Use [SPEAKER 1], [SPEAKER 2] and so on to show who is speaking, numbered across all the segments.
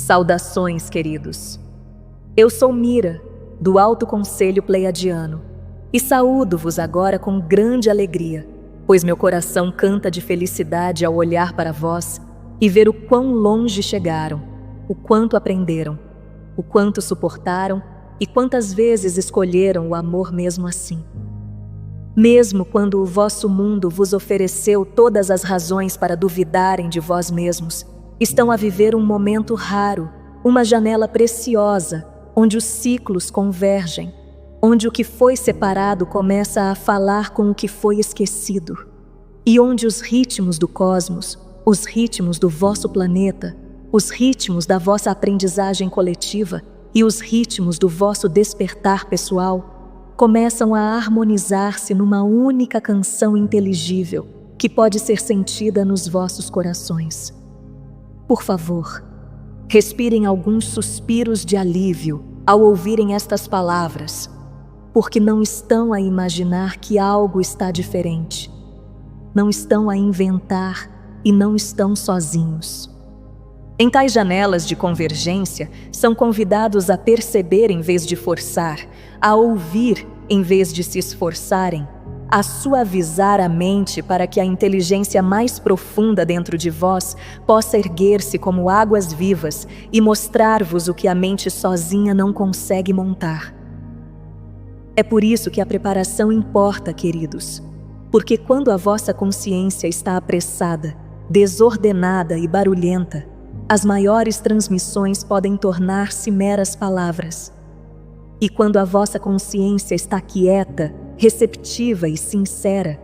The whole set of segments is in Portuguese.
[SPEAKER 1] Saudações, queridos. Eu sou Mira, do Alto Conselho Pleiadiano, e saúdo-vos agora com grande alegria, pois meu coração canta de felicidade ao olhar para vós e ver o quão longe chegaram, o quanto aprenderam, o quanto suportaram e quantas vezes escolheram o amor mesmo assim. Mesmo quando o vosso mundo vos ofereceu todas as razões para duvidarem de vós mesmos, estão a viver um momento raro, uma janela preciosa, onde os ciclos convergem, onde o que foi separado começa a falar com o que foi esquecido, e onde os ritmos do cosmos, os ritmos do vosso planeta, os ritmos da vossa aprendizagem coletiva e os ritmos do vosso despertar pessoal começam a harmonizar-se numa única canção inteligível que pode ser sentida nos vossos corações. Por favor, respirem alguns suspiros de alívio ao ouvirem estas palavras, porque não estão a imaginar que algo está diferente. Não estão a inventar e não estão sozinhos. Em tais janelas de convergência, são convidados a perceber em vez de forçar, a ouvir em vez de se esforçarem, a suavizar a mente para que a inteligência mais profunda dentro de vós possa erguer-se como águas vivas e mostrar-vos o que a mente sozinha não consegue montar. É por isso que a preparação importa, queridos, porque quando a vossa consciência está apressada, desordenada e barulhenta, as maiores transmissões podem tornar-se meras palavras. E quando a vossa consciência está quieta, receptiva e sincera,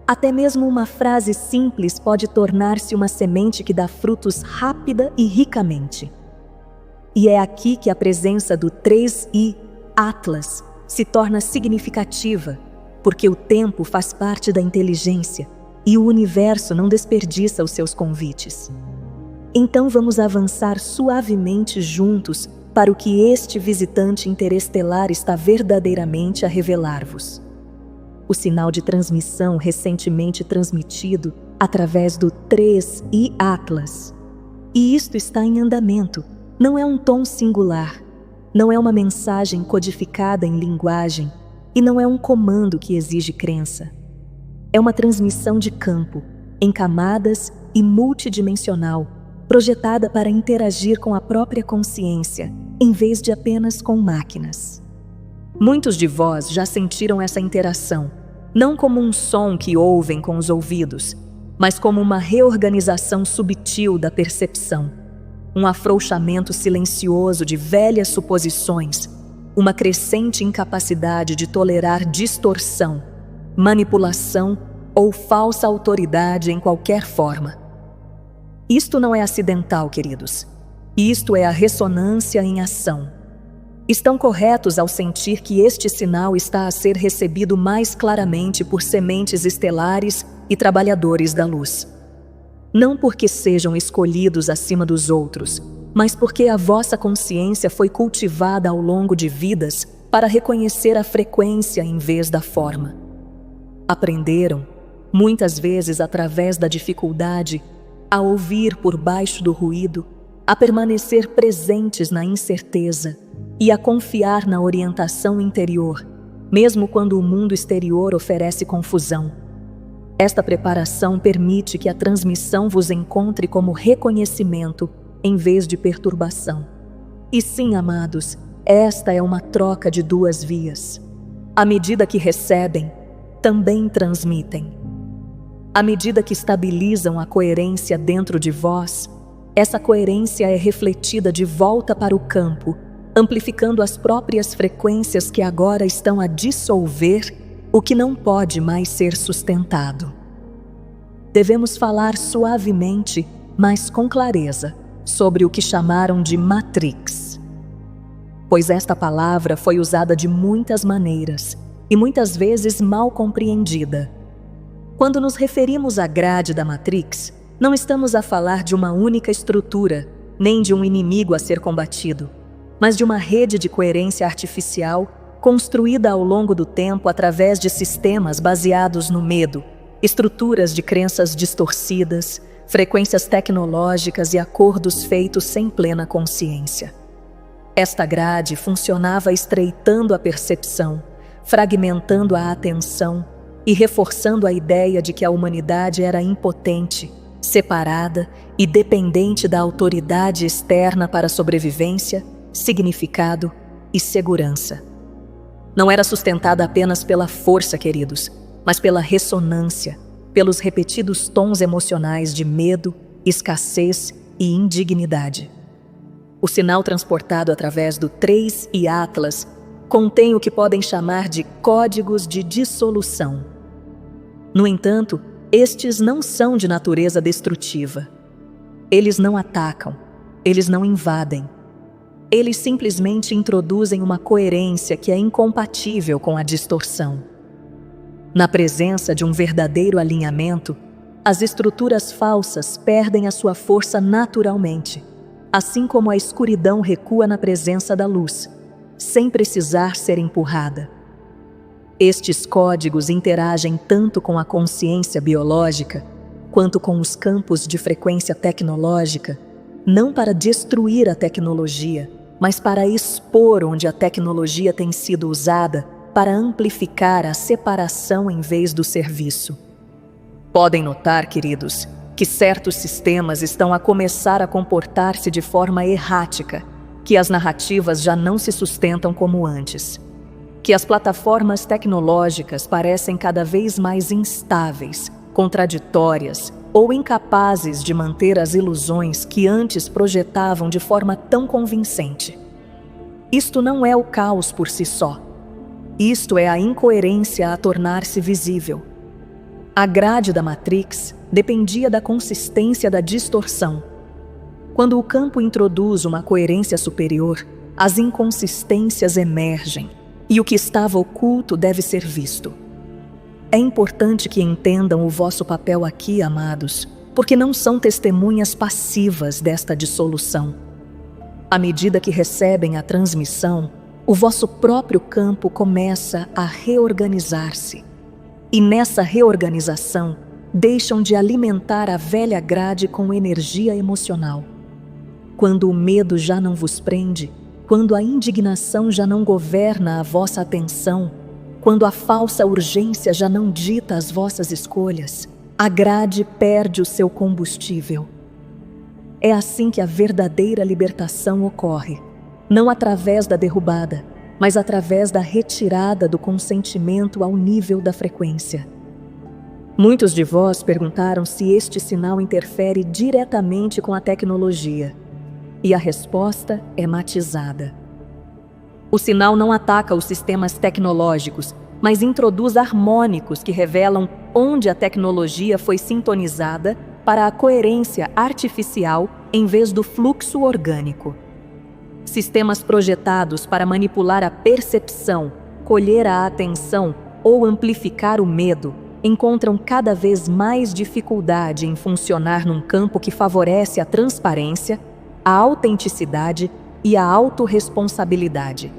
[SPEAKER 1] até mesmo uma frase simples pode tornar-se uma semente que dá frutos rápida e ricamente. E é aqui que a presença do 3I Atlas se torna significativa, porque o tempo faz parte da inteligência e o universo não desperdiça os seus convites. Então vamos avançar suavemente juntos para o que este visitante interestelar está verdadeiramente a revelar-vos. O sinal de transmissão recentemente transmitido através do 3I Atlas. E isto está em andamento, não é um tom singular, não é uma mensagem codificada em linguagem e não é um comando que exige crença. É uma transmissão de campo, em camadas e multidimensional, projetada para interagir com a própria consciência, em vez de apenas com máquinas. Muitos de vós já sentiram essa interação, não como um som que ouvem com os ouvidos, mas como uma reorganização subtil da percepção, um afrouxamento silencioso de velhas suposições, uma crescente incapacidade de tolerar distorção, manipulação ou falsa autoridade em qualquer forma. Isto não é acidental, queridos. Isto é a ressonância em ação. Estão corretos ao sentir que este sinal está a ser recebido mais claramente por sementes estelares e trabalhadores da luz. Não porque sejam escolhidos acima dos outros, mas porque a vossa consciência foi cultivada ao longo de vidas para reconhecer a frequência em vez da forma. Aprenderam, muitas vezes através da dificuldade, a ouvir por baixo do ruído, a permanecer presentes na incerteza e a confiar na orientação interior, mesmo quando o mundo exterior oferece confusão. Esta preparação permite que a transmissão vos encontre como reconhecimento em vez de perturbação. E sim, amados, esta é uma troca de duas vias. À medida que recebem, também transmitem. À medida que estabilizam a coerência dentro de vós, essa coerência é refletida de volta para o campo, amplificando as próprias frequências que agora estão a dissolver o que não pode mais ser sustentado. Devemos falar suavemente, mas com clareza, sobre o que chamaram de Matrix. Pois esta palavra foi usada de muitas maneiras e muitas vezes mal compreendida. Quando nos referimos à grade da Matrix, não estamos a falar de uma única estrutura, nem de um inimigo a ser combatido, mas de uma rede de coerência artificial construída ao longo do tempo através de sistemas baseados no medo, estruturas de crenças distorcidas, frequências tecnológicas e acordos feitos sem plena consciência. Esta grade funcionava estreitando a percepção, fragmentando a atenção e reforçando a ideia de que a humanidade era impotente, separada e dependente da autoridade externa para sobrevivência, significado e segurança. Não era sustentada apenas pela força, queridos, mas pela ressonância, pelos repetidos tons emocionais de medo, escassez e indignidade. O sinal transportado através do 3 e Atlas contém o que podem chamar de códigos de dissolução. No entanto, estes não são de natureza destrutiva. Eles não atacam, eles não invadem. Eles simplesmente introduzem uma coerência que é incompatível com a distorção. Na presença de um verdadeiro alinhamento, as estruturas falsas perdem a sua força naturalmente, assim como a escuridão recua na presença da luz, sem precisar ser empurrada. Estes códigos interagem tanto com a consciência biológica, quanto com os campos de frequência tecnológica, não para destruir a tecnologia, mas para expor onde a tecnologia tem sido usada para amplificar a separação em vez do serviço. Podem notar, queridos, que certos sistemas estão a começar a comportar-se de forma errática, que as narrativas já não se sustentam como antes, que as plataformas tecnológicas parecem cada vez mais instáveis, contraditórias ou incapazes de manter as ilusões que antes projetavam de forma tão convincente. Isto não é o caos por si só. Isto é a incoerência a tornar-se visível. A grade da Matrix dependia da consistência da distorção. Quando o campo introduz uma coerência superior, as inconsistências emergem e o que estava oculto deve ser visto. É importante que entendam o vosso papel aqui, amados, porque não são testemunhas passivas desta dissolução. À medida que recebem a transmissão, o vosso próprio campo começa a reorganizar-se. E nessa reorganização, deixam de alimentar a velha grade com energia emocional. Quando o medo já não vos prende, quando a indignação já não governa a vossa atenção, quando a falsa urgência já não dita as vossas escolhas, a grade perde o seu combustível. É assim que a verdadeira libertação ocorre, não através da derrubada, mas através da retirada do consentimento ao nível da frequência. Muitos de vós perguntaram se este sinal interfere diretamente com a tecnologia, e a resposta é matizada. O sinal não ataca os sistemas tecnológicos, mas introduz harmônicos que revelam onde a tecnologia foi sintonizada para a coerência artificial em vez do fluxo orgânico. Sistemas projetados para manipular a percepção, colher a atenção ou amplificar o medo encontram cada vez mais dificuldade em funcionar num campo que favorece a transparência, a autenticidade e a autorresponsabilidade.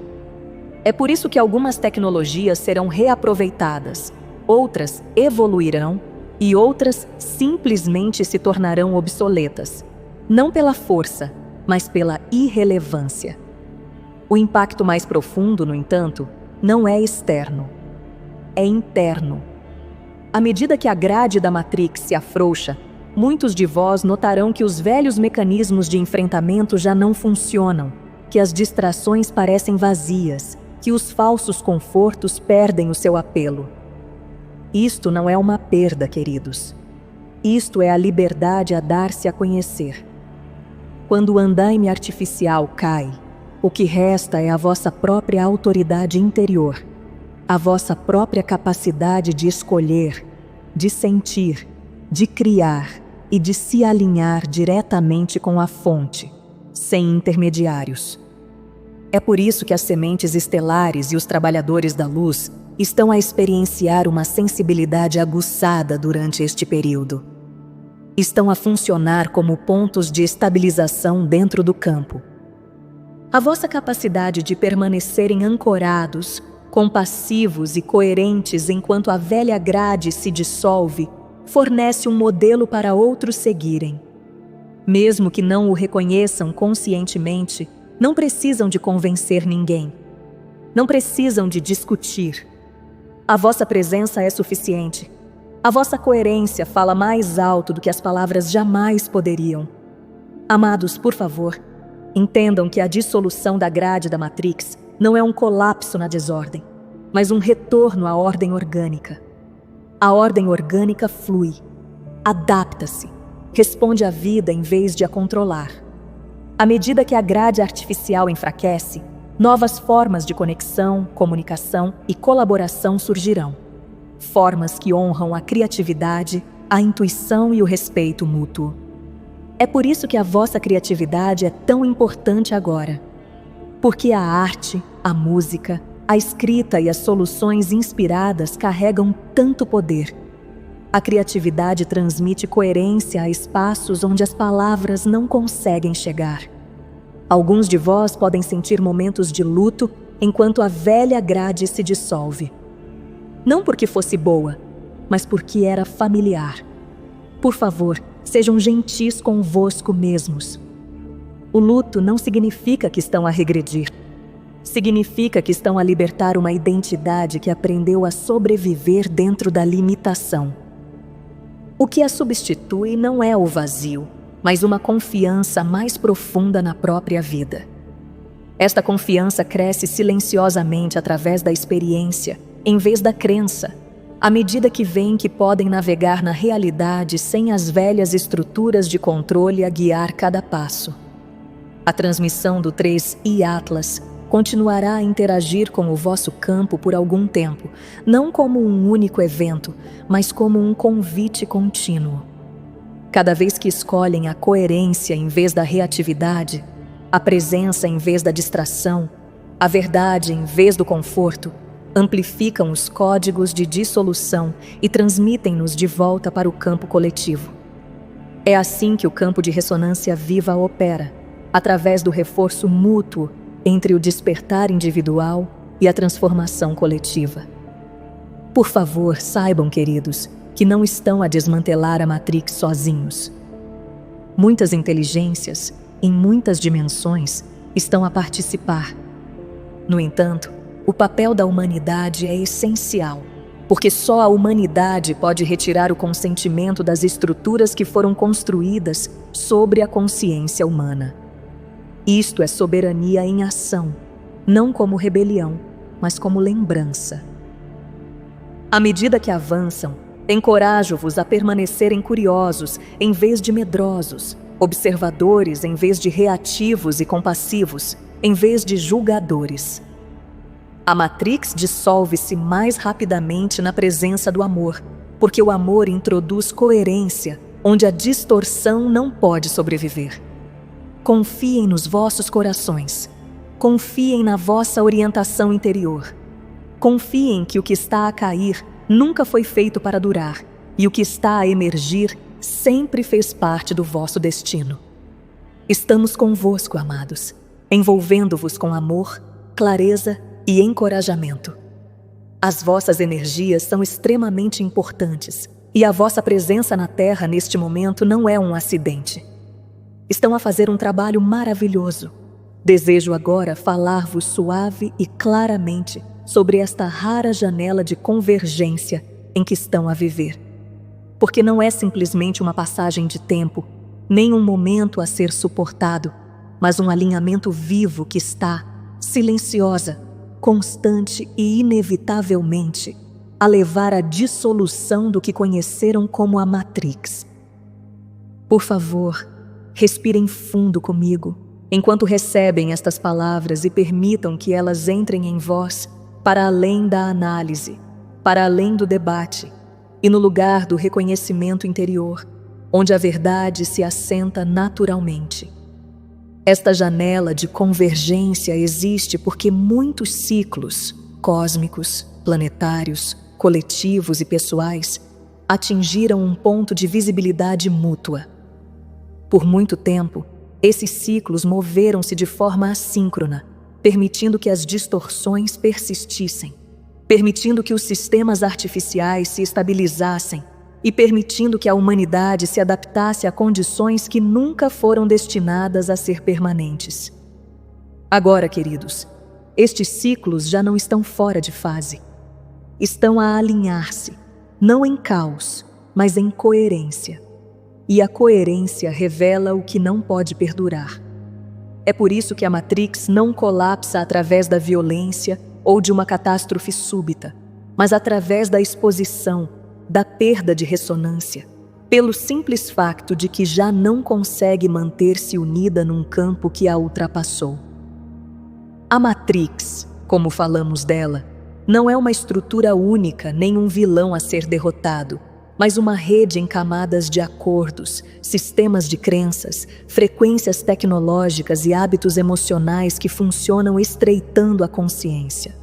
[SPEAKER 1] É por isso que algumas tecnologias serão reaproveitadas, outras evoluirão e outras simplesmente se tornarão obsoletas, não pela força, mas pela irrelevância. O impacto mais profundo, no entanto, não é externo, é interno. À medida que a grade da Matrix se afrouxa, muitos de vós notarão que os velhos mecanismos de enfrentamento já não funcionam, que as distrações parecem vazias, que os falsos confortos perdem o seu apelo. Isto não é uma perda, queridos. Isto é a liberdade a dar-se a conhecer. Quando o andaime artificial cai, o que resta é a vossa própria autoridade interior, a vossa própria capacidade de escolher, de sentir, de criar e de se alinhar diretamente com a fonte, sem intermediários. É por isso que as sementes estelares e os trabalhadores da luz estão a experienciar uma sensibilidade aguçada durante este período. Estão a funcionar como pontos de estabilização dentro do campo. A vossa capacidade de permanecerem ancorados, compassivos e coerentes enquanto a velha grade se dissolve, fornece um modelo para outros seguirem. Mesmo que não o reconheçam conscientemente, não precisam de convencer ninguém. Não precisam de discutir. A vossa presença é suficiente. A vossa coerência fala mais alto do que as palavras jamais poderiam. Amados, por favor, entendam que a dissolução da grade da Matrix não é um colapso na desordem, mas um retorno à ordem orgânica. A ordem orgânica flui, adapta-se, responde à vida em vez de a controlar. À medida que a grade artificial enfraquece, novas formas de conexão, comunicação e colaboração surgirão. Formas que honram a criatividade, a intuição e o respeito mútuo. É por isso que a vossa criatividade é tão importante agora. Porque a arte, a música, a escrita e as soluções inspiradas carregam tanto poder. A criatividade transmite coerência a espaços onde as palavras não conseguem chegar. Alguns de vós podem sentir momentos de luto enquanto a velha grade se dissolve. Não porque fosse boa, mas porque era familiar. Por favor, sejam gentis convosco mesmos. O luto não significa que estão a regredir. Significa que estão a libertar uma identidade que aprendeu a sobreviver dentro da limitação. O que a substitui não é o vazio, mas uma confiança mais profunda na própria vida. Esta confiança cresce silenciosamente através da experiência, em vez da crença, à medida que veem que podem navegar na realidade sem as velhas estruturas de controle a guiar cada passo. A transmissão do 3i Atlas continuará a interagir com o vosso campo por algum tempo, não como um único evento, mas como um convite contínuo. Cada vez que escolhem a coerência em vez da reatividade, a presença em vez da distração, a verdade em vez do conforto, amplificam os códigos de dissolução e transmitem-nos de volta para o campo coletivo. É assim que o campo de ressonância viva opera, através do reforço mútuo entre o despertar individual e a transformação coletiva. Por favor, saibam, queridos, que não estão a desmantelar a Matrix sozinhos. Muitas inteligências, em muitas dimensões, estão a participar. No entanto, o papel da humanidade é essencial, porque só a humanidade pode retirar o consentimento das estruturas que foram construídas sobre a consciência humana. Isto é soberania em ação, não como rebelião, mas como lembrança. À medida que avançam, encorajo-vos a permanecerem curiosos em vez de medrosos, observadores em vez de reativos e compassivos, em vez de julgadores. A Matrix dissolve-se mais rapidamente na presença do amor, porque o amor introduz coerência onde a distorção não pode sobreviver. Confiem nos vossos corações. Confiem na vossa orientação interior. Confiem que o que está a cair nunca foi feito para durar, e o que está a emergir sempre fez parte do vosso destino. Estamos convosco, amados, envolvendo-vos com amor, clareza e encorajamento. As vossas energias são extremamente importantes, e a vossa presença na Terra neste momento não é um acidente. Estão a fazer um trabalho maravilhoso. Desejo agora falar-vos suave e claramente sobre esta rara janela de convergência em que estão a viver. Porque não é simplesmente uma passagem de tempo, nem um momento a ser suportado, mas um alinhamento vivo que está, silenciosa, constante e inevitavelmente, a levar à dissolução do que conheceram como a Matrix. Por favor, respirem fundo comigo, enquanto recebem estas palavras e permitam que elas entrem em vós para além da análise, para além do debate e no lugar do reconhecimento interior, onde a verdade se assenta naturalmente. Esta janela de convergência existe porque muitos ciclos cósmicos, planetários, coletivos e pessoais atingiram um ponto de visibilidade mútua. Por muito tempo, esses ciclos moveram-se de forma assíncrona, permitindo que as distorções persistissem, permitindo que os sistemas artificiais se estabilizassem e permitindo que a humanidade se adaptasse a condições que nunca foram destinadas a ser permanentes. Agora, queridos, estes ciclos já não estão fora de fase. Estão a alinhar-se, não em caos, mas em coerência. E a coerência revela o que não pode perdurar. É por isso que a Matrix não colapsa através da violência ou de uma catástrofe súbita, mas através da exposição, da perda de ressonância, pelo simples facto de que já não consegue manter-se unida num campo que a ultrapassou. A Matrix, como falamos dela, não é uma estrutura única nem um vilão a ser derrotado, mas uma rede em camadas de acordos, sistemas de crenças, frequências tecnológicas e hábitos emocionais que funcionam estreitando a consciência.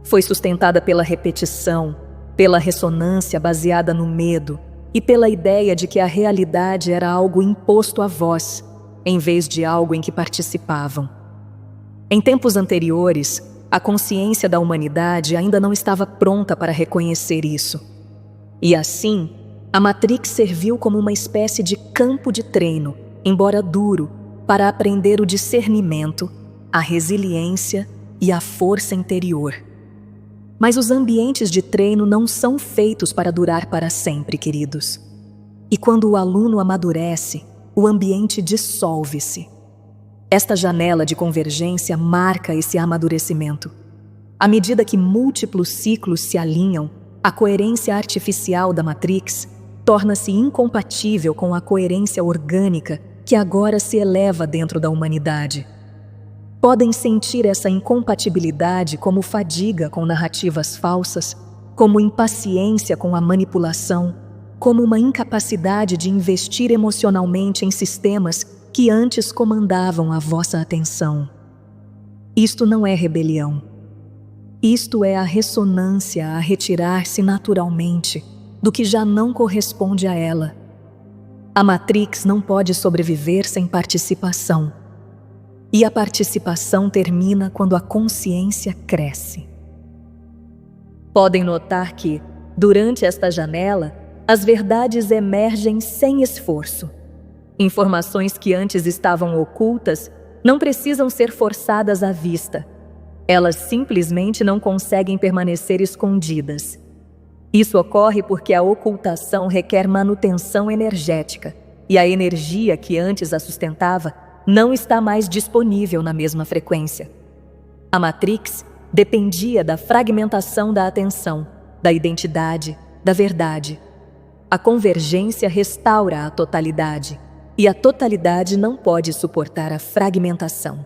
[SPEAKER 1] Foi sustentada pela repetição, pela ressonância baseada no medo e pela ideia de que a realidade era algo imposto a vós, em vez de algo em que participavam. Em tempos anteriores, a consciência da humanidade ainda não estava pronta para reconhecer isso. E assim, a Matrix serviu como uma espécie de campo de treino, embora duro, para aprender o discernimento, a resiliência e a força interior. Mas os ambientes de treino não são feitos para durar para sempre, queridos. E quando o aluno amadurece, o ambiente dissolve-se. Esta janela de convergência marca esse amadurecimento. À medida que múltiplos ciclos se alinham, a coerência artificial da Matrix torna-se incompatível com a coerência orgânica que agora se eleva dentro da humanidade. Podem sentir essa incompatibilidade como fadiga com narrativas falsas, como impaciência com a manipulação, como uma incapacidade de investir emocionalmente em sistemas que antes comandavam a vossa atenção. Isto não é rebelião. Isto é a ressonância a retirar-se naturalmente do que já não corresponde a ela. A Matrix não pode sobreviver sem participação. E a participação termina quando a consciência cresce. Podem notar que, durante esta janela, as verdades emergem sem esforço. Informações que antes estavam ocultas não precisam ser forçadas à vista. Elas simplesmente não conseguem permanecer escondidas. Isso ocorre porque a ocultação requer manutenção energética, e a energia que antes a sustentava não está mais disponível na mesma frequência. A Matrix dependia da fragmentação da atenção, da identidade, da verdade. A convergência restaura a totalidade, e a totalidade não pode suportar a fragmentação.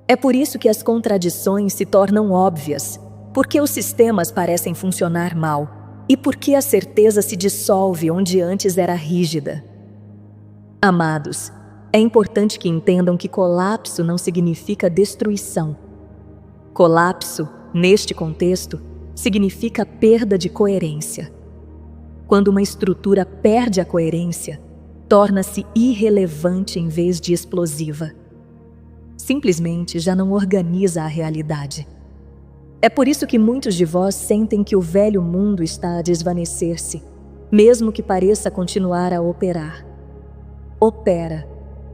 [SPEAKER 1] É por isso que as contradições se tornam óbvias, porque os sistemas parecem funcionar mal, e porque a certeza se dissolve onde antes era rígida. Amados, é importante que entendam que colapso não significa destruição. Colapso, neste contexto, significa perda de coerência. Quando uma estrutura perde a coerência, torna-se irrelevante em vez de explosiva. Simplesmente já não organiza a realidade. É por isso que muitos de vós sentem que o velho mundo está a desvanecer-se, mesmo que pareça continuar a operar. Opera,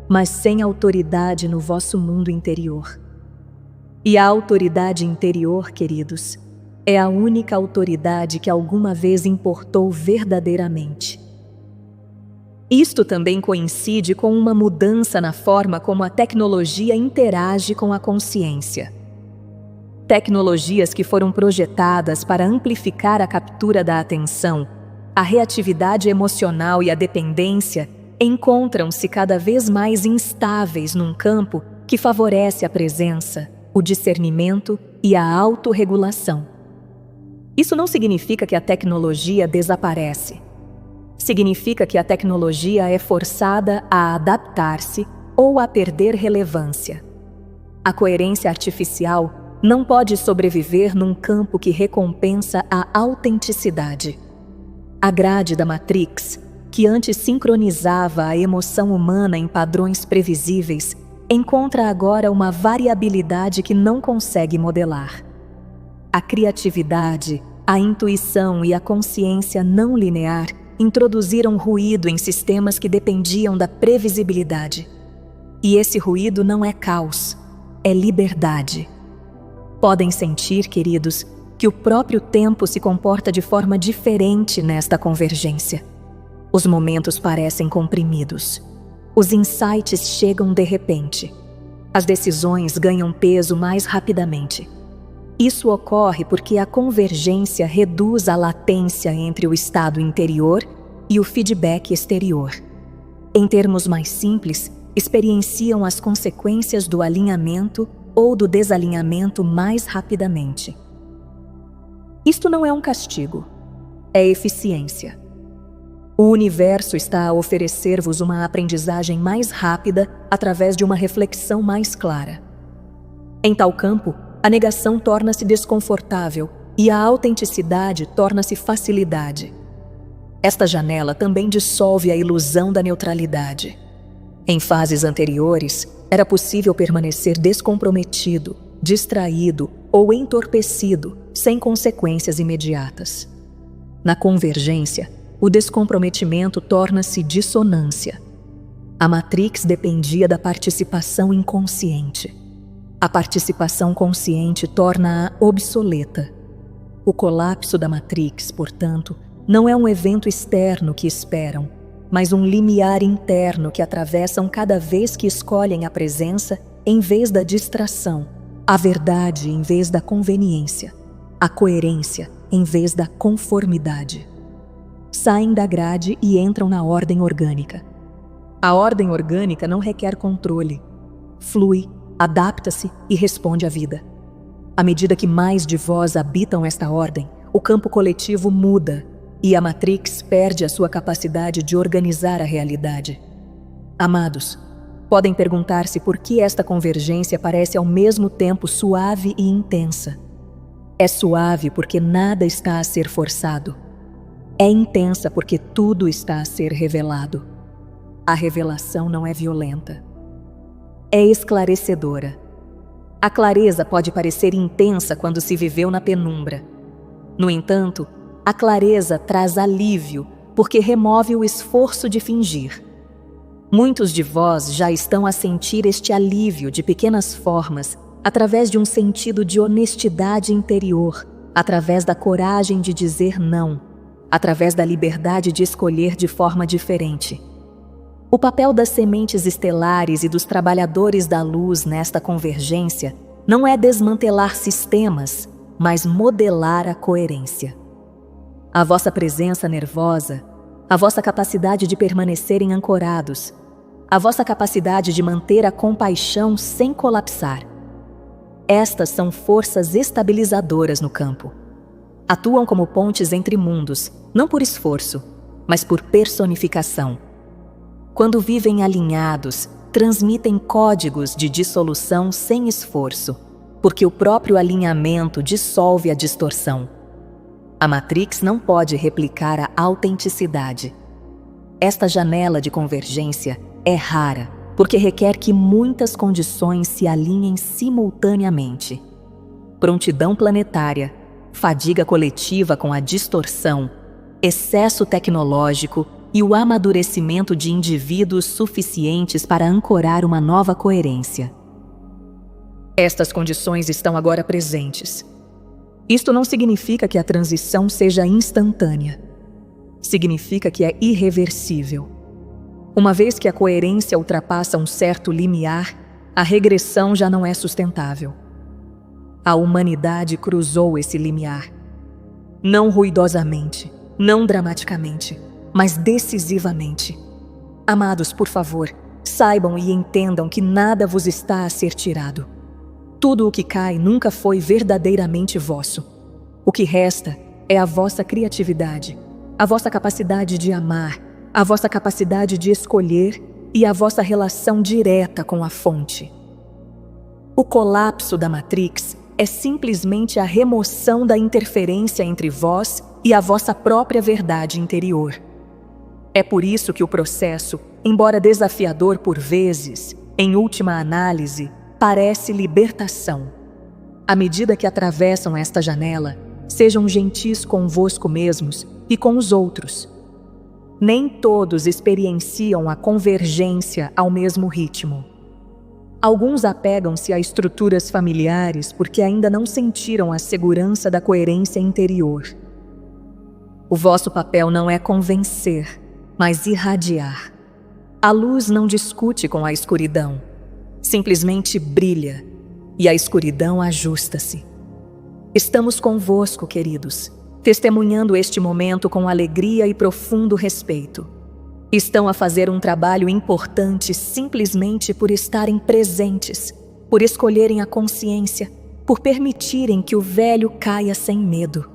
[SPEAKER 1] mas sem autoridade no vosso mundo interior. E a autoridade interior, queridos, é a única autoridade que alguma vez importou verdadeiramente. Isto também coincide com uma mudança na forma como a tecnologia interage com a consciência. Tecnologias que foram projetadas para amplificar a captura da atenção, a reatividade emocional e a dependência encontram-se cada vez mais instáveis num campo que favorece a presença, o discernimento e a autorregulação. Isso não significa que a tecnologia desaparece. Significa que a tecnologia é forçada a adaptar-se ou a perder relevância. A coerência artificial não pode sobreviver num campo que recompensa a autenticidade. A grade da Matrix, que antes sincronizava a emoção humana em padrões previsíveis, encontra agora uma variabilidade que não consegue modelar. A criatividade, a intuição e a consciência não linear introduziram ruído em sistemas que dependiam da previsibilidade. E esse ruído não é caos, é liberdade. Podem sentir, queridos, que o próprio tempo se comporta de forma diferente nesta convergência. Os momentos parecem comprimidos. Os insights chegam de repente. As decisões ganham peso mais rapidamente. Isso ocorre porque a convergência reduz a latência entre o estado interior e o feedback exterior. Em termos mais simples, experienciam as consequências do alinhamento ou do desalinhamento mais rapidamente. Isto não é um castigo, é eficiência. O universo está a oferecer-vos uma aprendizagem mais rápida através de uma reflexão mais clara. Em tal campo, a negação torna-se desconfortável e a autenticidade torna-se facilidade. Esta janela também dissolve a ilusão da neutralidade. Em fases anteriores, era possível permanecer descomprometido, distraído ou entorpecido, sem consequências imediatas. Na convergência, o descomprometimento torna-se dissonância. A Matrix dependia da participação inconsciente. A participação consciente torna-a obsoleta. O colapso da Matrix, portanto, não é um evento externo que esperam, mas um limiar interno que atravessam cada vez que escolhem a presença em vez da distração, a verdade em vez da conveniência, a coerência em vez da conformidade. Saem da grade e entram na ordem orgânica. A ordem orgânica não requer controle. Flui, adapta-se e responde à vida. À medida que mais de vós habitam esta ordem, o campo coletivo muda e a Matrix perde a sua capacidade de organizar a realidade. Amados, podem perguntar-se por que esta convergência parece ao mesmo tempo suave e intensa. É suave porque nada está a ser forçado. É intensa porque tudo está a ser revelado. A revelação não é violenta. É esclarecedora. A clareza pode parecer intensa quando se viveu na penumbra. No entanto, a clareza traz alívio porque remove o esforço de fingir. Muitos de vós já estão a sentir este alívio de pequenas formas através de um sentido de honestidade interior, através da coragem de dizer não, através da liberdade de escolher de forma diferente. O papel das sementes estelares e dos trabalhadores da luz nesta convergência não é desmantelar sistemas, mas modelar a coerência. A vossa presença nervosa, a vossa capacidade de permanecerem ancorados, a vossa capacidade de manter a compaixão sem colapsar. Estas são forças estabilizadoras no campo. Atuam como pontes entre mundos, não por esforço, mas por personificação. Quando vivem alinhados, transmitem códigos de dissolução sem esforço, porque o próprio alinhamento dissolve a distorção. A Matrix não pode replicar a autenticidade. Esta janela de convergência é rara, porque requer que muitas condições se alinhem simultaneamente. Prontidão planetária, fadiga coletiva com a distorção, excesso tecnológico e o amadurecimento de indivíduos suficientes para ancorar uma nova coerência. Estas condições estão agora presentes. Isto não significa que a transição seja instantânea. Significa que é irreversível. Uma vez que a coerência ultrapassa um certo limiar, a regressão já não é sustentável. A humanidade cruzou esse limiar. Não ruidosamente, não dramaticamente, mas decisivamente. Amados, por favor, saibam e entendam que nada vos está a ser tirado. Tudo o que cai nunca foi verdadeiramente vosso. O que resta é a vossa criatividade, a vossa capacidade de amar, a vossa capacidade de escolher e a vossa relação direta com a fonte. O colapso da Matrix é simplesmente a remoção da interferência entre vós e a vossa própria verdade interior. É por isso que o processo, embora desafiador por vezes, em última análise, parece libertação. À medida que atravessam esta janela, Sejam gentis convosco mesmos e com os outros. Nem todos experienciam a convergência ao mesmo ritmo. Alguns apegam-se a estruturas familiares porque ainda não sentiram a segurança da coerência interior. O vosso papel não é convencer, mas irradiar. A luz não discute com a escuridão, simplesmente brilha, e a escuridão ajusta-se. Estamos convosco, queridos, testemunhando este momento com alegria e profundo respeito. Estão a fazer um trabalho importante simplesmente por estarem presentes, por escolherem a consciência, por permitirem que o velho caia sem medo.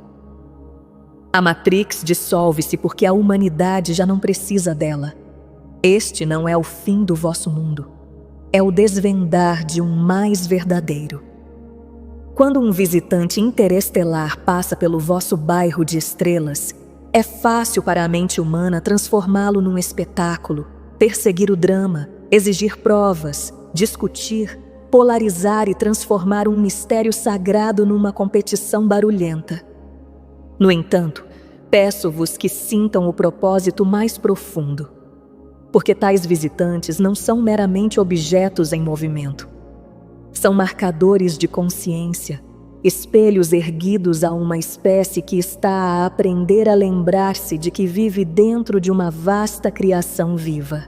[SPEAKER 1] A Matrix dissolve-se porque a humanidade já não precisa dela. Este não é o fim do vosso mundo. É o desvendar de um mais verdadeiro. Quando um visitante interestelar passa pelo vosso bairro de estrelas, é fácil para a mente humana transformá-lo num espetáculo, perseguir o drama, exigir provas, discutir, polarizar e transformar um mistério sagrado numa competição barulhenta. No entanto, peço-vos que sintam o propósito mais profundo, porque tais visitantes não são meramente objetos em movimento. São marcadores de consciência, espelhos erguidos a uma espécie que está a aprender a lembrar-se de que vive dentro de uma vasta criação viva.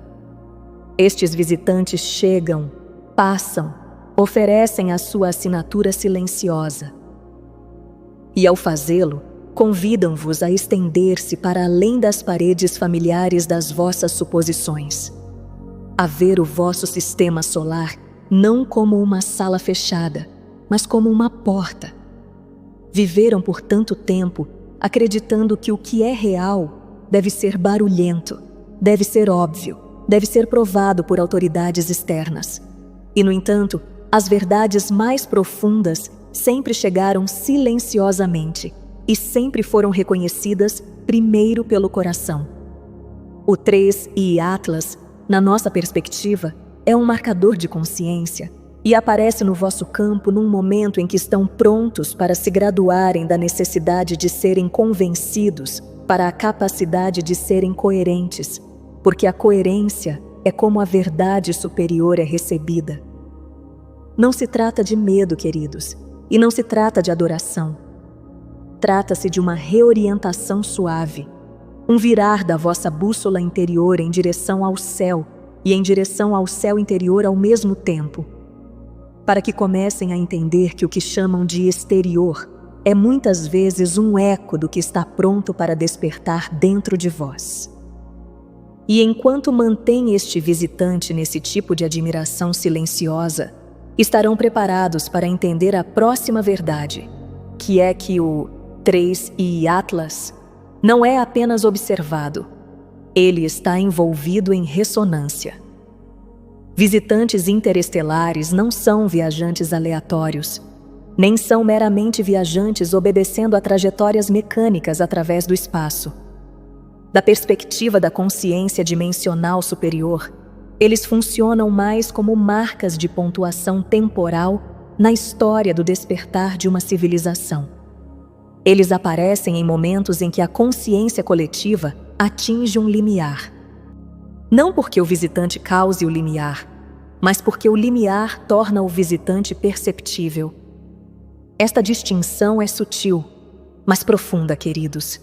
[SPEAKER 1] Estes visitantes chegam, passam, oferecem a sua assinatura silenciosa. E ao fazê-lo, convidam-vos a estender-se para além das paredes familiares das vossas suposições, a ver o vosso sistema solar não como uma sala fechada, mas como uma porta. Viveram por tanto tempo acreditando que o que é real deve ser barulhento, deve ser óbvio, deve ser provado por autoridades externas. E, no entanto, as verdades mais profundas sempre chegaram silenciosamente e sempre foram reconhecidas primeiro pelo coração. O 3 e Atlas, na nossa perspectiva, é um marcador de consciência e aparece no vosso campo num momento em que estão prontos para se graduarem da necessidade de serem convencidos para a capacidade de serem coerentes, porque a coerência é como a verdade superior é recebida. Não se trata de medo, queridos, e não se trata de adoração. Trata-se de uma reorientação suave, um virar da vossa bússola interior em direção ao céu e em direção ao céu interior ao mesmo tempo, para que comecem a entender que o que chamam de exterior é muitas vezes um eco do que está pronto para despertar dentro de vós. E enquanto mantém este visitante nesse tipo de admiração silenciosa, estarão preparados para entender a próxima verdade, que é que o 3 e Atlas não é apenas observado, ele está envolvido em ressonância. Visitantes interestelares não são viajantes aleatórios, nem são meramente viajantes obedecendo a trajetórias mecânicas através do espaço. Da perspectiva da consciência dimensional superior, eles funcionam mais como marcas de pontuação temporal na história do despertar de uma civilização. Eles aparecem em momentos em que a consciência coletiva atinge um limiar. Não porque o visitante cause o limiar, mas porque o limiar torna o visitante perceptível. Esta distinção é sutil, mas profunda, queridos,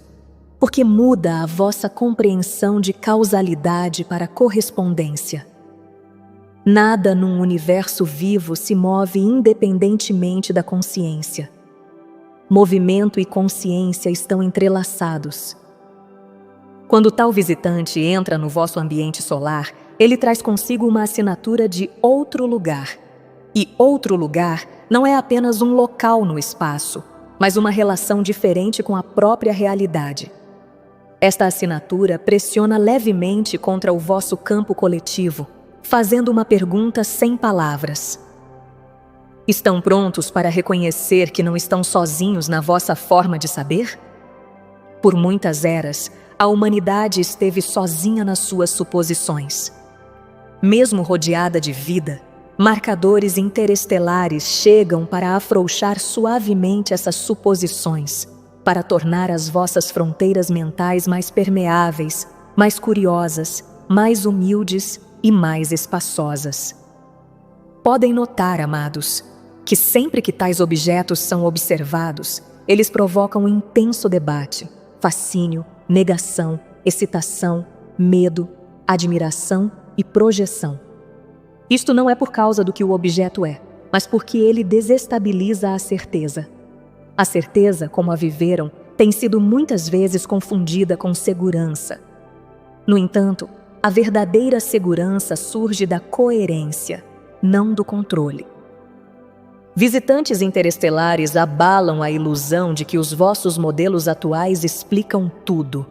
[SPEAKER 1] porque muda a vossa compreensão de causalidade para correspondência. Nada num universo vivo se move independentemente da consciência. Movimento e consciência estão entrelaçados. Quando tal visitante entra no vosso ambiente solar, ele traz consigo uma assinatura de outro lugar. E outro lugar não é apenas um local no espaço, mas uma relação diferente com a própria realidade. Esta assinatura pressiona levemente contra o vosso campo coletivo, fazendo uma pergunta sem palavras. Estão prontos para reconhecer que não estão sozinhos na vossa forma de saber? Por muitas eras, a humanidade esteve sozinha nas suas suposições. Mesmo rodeada de vida, marcadores interestelares chegam para afrouxar suavemente essas suposições, para tornar as vossas fronteiras mentais mais permeáveis, mais curiosas, mais humildes e mais espaçosas. Podem notar, amados, que sempre que tais objetos são observados, eles provocam um intenso debate, fascínio, negação, excitação, medo, admiração e projeção. Isto não é por causa do que o objeto é, mas porque ele desestabiliza a certeza. A certeza, como a viveram, tem sido muitas vezes confundida com segurança. No entanto, a verdadeira segurança surge da coerência, não do controle. Visitantes interestelares abalam a ilusão de que os vossos modelos atuais explicam tudo.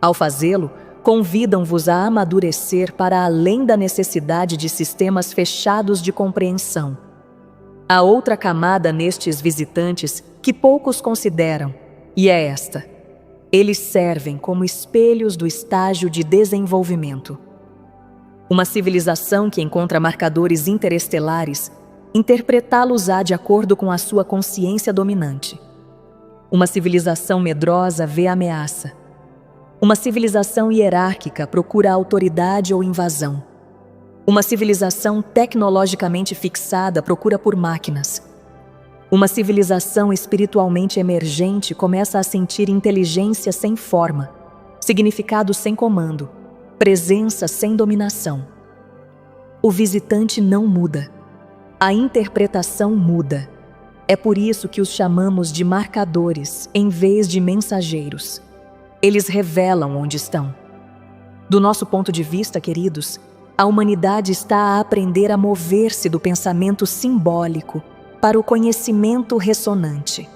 [SPEAKER 1] Ao fazê-lo, convidam-vos a amadurecer para além da necessidade de sistemas fechados de compreensão. Há outra camada nestes visitantes que poucos consideram, e é esta: eles servem como espelhos do estágio de desenvolvimento. Uma civilização que encontra marcadores interestelares, interpretá-los-á de acordo com a sua consciência dominante. Uma civilização medrosa vê ameaça. Uma civilização hierárquica procura autoridade ou invasão. Uma civilização tecnologicamente fixada procura por máquinas. Uma civilização espiritualmente emergente começa a sentir inteligência sem forma, significado sem comando, presença sem dominação. O visitante não muda. A interpretação muda. É por isso que os chamamos de marcadores em vez de mensageiros. Eles revelam onde estão. Do nosso ponto de vista, queridos, a humanidade está a aprender a mover-se do pensamento simbólico para o conhecimento ressonante.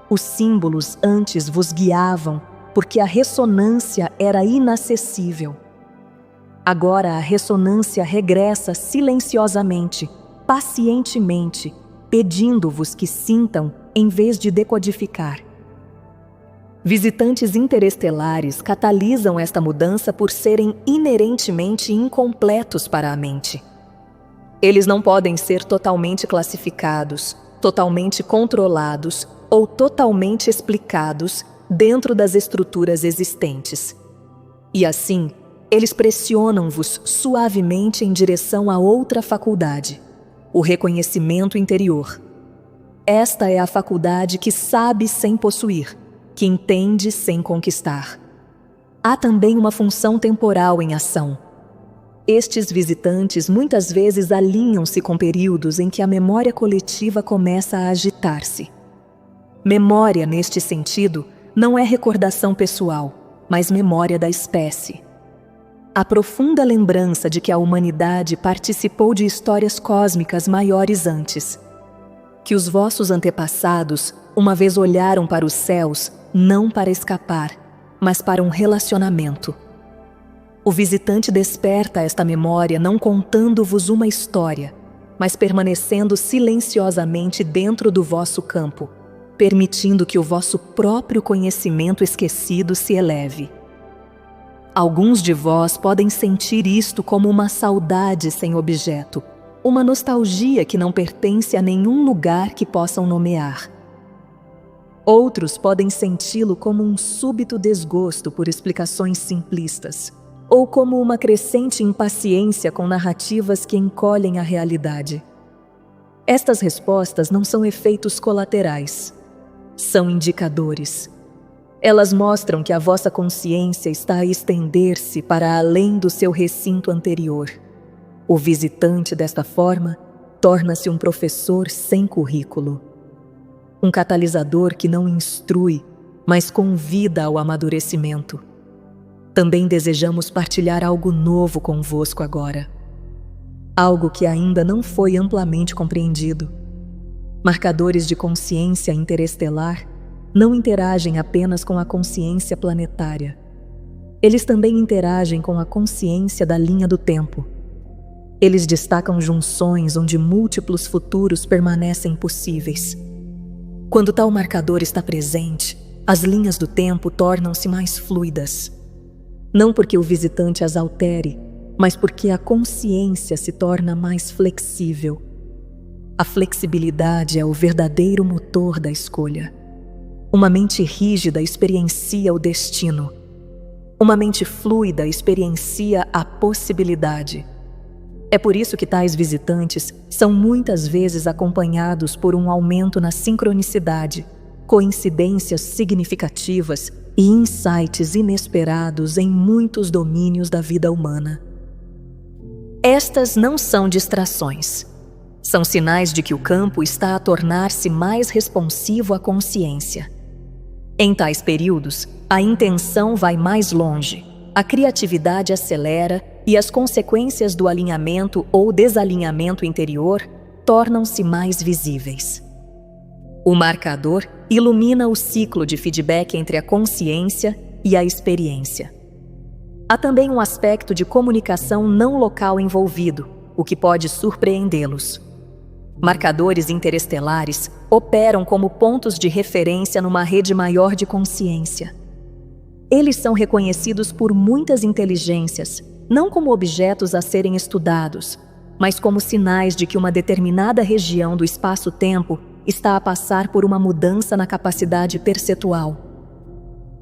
[SPEAKER 1] Os símbolos antes vos guiavam porque a ressonância era inacessível. Agora a ressonância regressa silenciosamente, pacientemente, pedindo-vos que sintam em vez de decodificar. Visitantes interestelares catalisam esta mudança por serem inerentemente incompletos para a mente. Eles não podem ser totalmente classificados, totalmente controlados ou totalmente explicados dentro das estruturas existentes. E assim, eles pressionam-vos suavemente em direção a outra faculdade, o reconhecimento interior. Esta é a faculdade que sabe sem possuir, que entende sem conquistar. Há também uma função temporal em ação. Estes visitantes muitas vezes alinham-se com períodos em que a memória coletiva começa a agitar-se. Memória, neste sentido, não é recordação pessoal, mas memória da espécie. A profunda lembrança de que a humanidade participou de histórias cósmicas maiores antes. Que os vossos antepassados uma vez olharam para os céus não para escapar, mas para um relacionamento. O visitante desperta esta memória não contando-vos uma história, mas permanecendo silenciosamente dentro do vosso campo, permitindo que o vosso próprio conhecimento esquecido se eleve. Alguns de vós podem sentir isto como uma saudade sem objeto, uma nostalgia que não pertence a nenhum lugar que possam nomear. Outros podem senti-lo como um súbito desgosto por explicações simplistas, ou como uma crescente impaciência com narrativas que encolhem a realidade. Estas respostas não são efeitos colaterais, são indicadores. Elas mostram que a vossa consciência está a estender-se para além do seu recinto anterior. O visitante, desta forma, torna-se um professor sem currículo. Um catalisador que não instrui, mas convida ao amadurecimento. Também desejamos partilhar algo novo convosco agora. Algo que ainda não foi amplamente compreendido. Marcadores de consciência interestelar não interagem apenas com a consciência planetária. Eles também interagem com a consciência da linha do tempo. Eles destacam junções onde múltiplos futuros permanecem possíveis. Quando tal marcador está presente, as linhas do tempo tornam-se mais fluidas. Não porque o visitante as altere, mas porque a consciência se torna mais flexível. A flexibilidade é o verdadeiro motor da escolha. Uma mente rígida experiencia o destino. Uma mente fluida experiencia a possibilidade. É por isso que tais visitantes são muitas vezes acompanhados por um aumento na sincronicidade, coincidências significativas e insights inesperados em muitos domínios da vida humana. Estas não são distrações. São sinais de que o campo está a tornar-se mais responsivo à consciência. Em tais períodos, a intenção vai mais longe, a criatividade acelera e as consequências do alinhamento ou desalinhamento interior tornam-se mais visíveis. O marcador ilumina o ciclo de feedback entre a consciência e a experiência. Há também um aspecto de comunicação não local envolvido, o que pode surpreendê-los. Marcadores interestelares operam como pontos de referência numa rede maior de consciência. Eles são reconhecidos por muitas inteligências, não como objetos a serem estudados, mas como sinais de que uma determinada região do espaço-tempo está a passar por uma mudança na capacidade perceptual.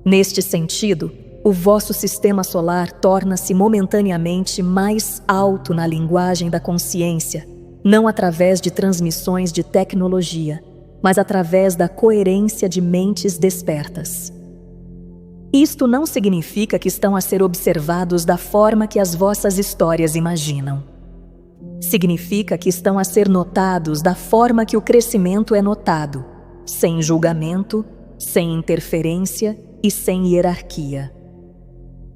[SPEAKER 1] Neste sentido, o vosso sistema solar torna-se momentaneamente mais alto na linguagem da consciência, não através de transmissões de tecnologia, mas através da coerência de mentes despertas. Isto não significa que estão a ser observados da forma que as vossas histórias imaginam. Significa que estão a ser notados da forma que o crescimento é notado, sem julgamento, sem interferência e sem hierarquia.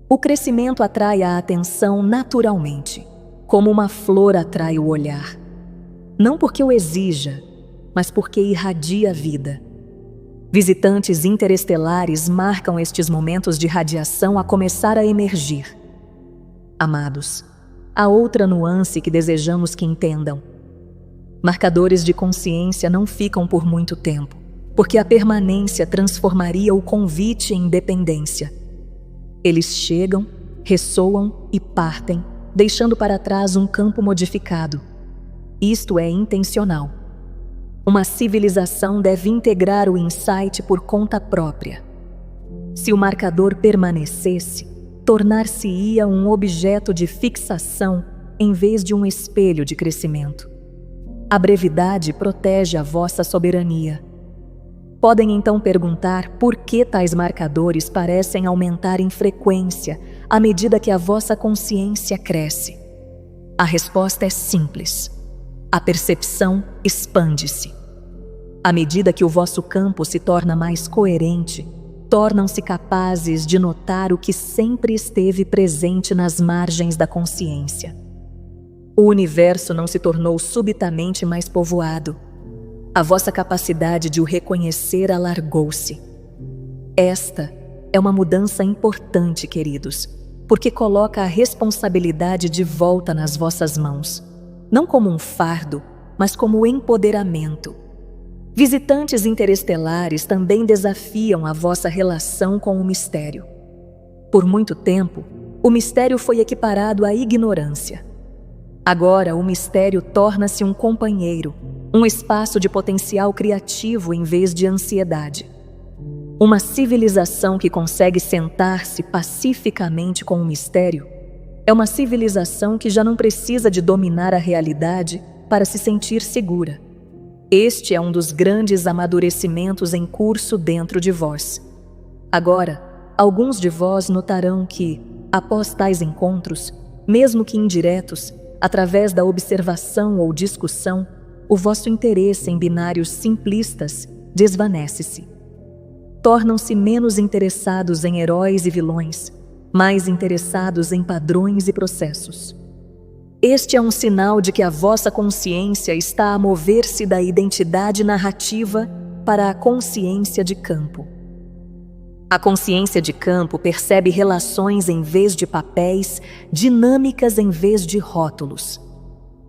[SPEAKER 1] O crescimento atrai a atenção naturalmente, como uma flor atrai o olhar. Não porque o exija, mas porque irradia a vida. Visitantes interestelares marcam estes momentos de radiação a começar a emergir. Amados, há outra nuance que desejamos que entendam. Marcadores de consciência não ficam por muito tempo, porque a permanência transformaria o convite em dependência. Eles chegam, ressoam e partem, deixando para trás um campo modificado. Isto é intencional. Uma civilização deve integrar o insight por conta própria. Se o marcador permanecesse, tornar-se-ia um objeto de fixação em vez de um espelho de crescimento. A brevidade protege a vossa soberania. Podem então perguntar por que tais marcadores parecem aumentar em frequência à medida que a vossa consciência cresce. A resposta é simples. A percepção expande-se. À medida que o vosso campo se torna mais coerente, tornam-se capazes de notar o que sempre esteve presente nas margens da consciência. O universo não se tornou subitamente mais povoado. A vossa capacidade de o reconhecer alargou-se. Esta é uma mudança importante, queridos, porque coloca a responsabilidade de volta nas vossas mãos. Não como um fardo, mas como empoderamento. Visitantes interestelares também desafiam a vossa relação com o mistério. Por muito tempo, o mistério foi equiparado à ignorância. Agora, o mistério torna-se um companheiro, um espaço de potencial criativo em vez de ansiedade. Uma civilização que consegue sentar-se pacificamente com o mistério é uma civilização que já não precisa de dominar a realidade para se sentir segura. Este é um dos grandes amadurecimentos em curso dentro de vós. Agora, alguns de vós notarão que, após tais encontros, mesmo que indiretos, através da observação ou discussão, o vosso interesse em binários simplistas desvanece-se. Tornam-se menos interessados em heróis e vilões, mais interessados em padrões e processos. Este é um sinal de que a vossa consciência está a mover-se da identidade narrativa para a consciência de campo. A consciência de campo percebe relações em vez de papéis, dinâmicas em vez de rótulos.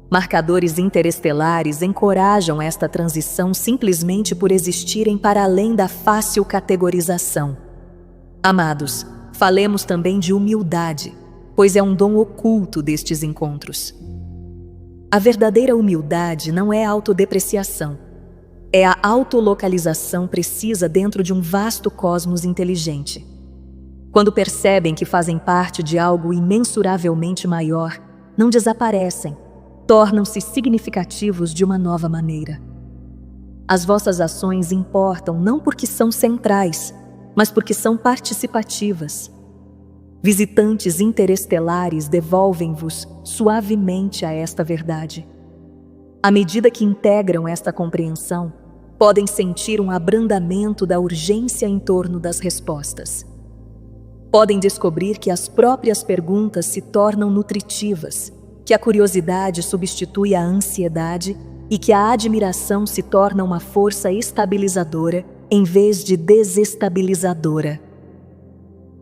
[SPEAKER 1] Marcadores interestelares encorajam esta transição simplesmente por existirem para além da fácil categorização. Amados, falemos também de humildade, pois é um dom oculto destes encontros. A verdadeira humildade não é autodepreciação. É a autolocalização precisa dentro de um vasto cosmos inteligente. Quando percebem que fazem parte de algo imensuravelmente maior, não desaparecem, tornam-se significativos de uma nova maneira. As vossas ações importam não porque são centrais, mas porque são participativas. Visitantes interestelares devolvem-vos suavemente a esta verdade. À medida que integram esta compreensão, podem sentir um abrandamento da urgência em torno das respostas. Podem descobrir que as próprias perguntas se tornam nutritivas, que a curiosidade substitui a ansiedade e que a admiração se torna uma força estabilizadora em vez de desestabilizadora.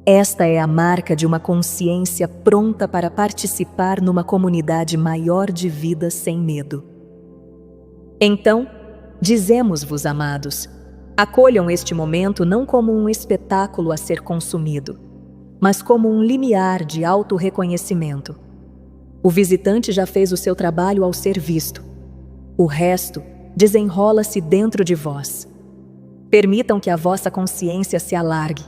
[SPEAKER 1] Esta é a marca de uma consciência pronta para participar numa comunidade maior de vida sem medo. Então, dizemos-vos, amados, acolham este momento não como um espetáculo a ser consumido, mas como um limiar de autorreconhecimento. O visitante já fez o seu trabalho ao ser visto. O resto desenrola-se dentro de vós. Permitam que a vossa consciência se alargue,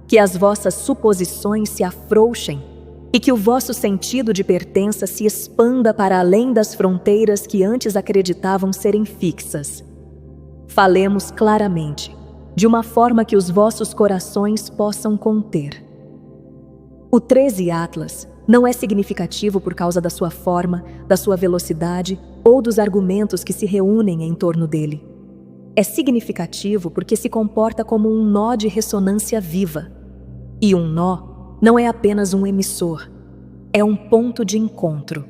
[SPEAKER 1] que as vossas suposições se afrouxem e que o vosso sentido de pertença se expanda para além das fronteiras que antes acreditavam serem fixas. Falemos claramente, de uma forma que os vossos corações possam conter. O 13 Atlas não é significativo por causa da sua forma, da sua velocidade ou dos argumentos que se reúnem em torno dele. É significativo porque se comporta como um nó de ressonância viva. E um nó não é apenas um emissor, é um ponto de encontro.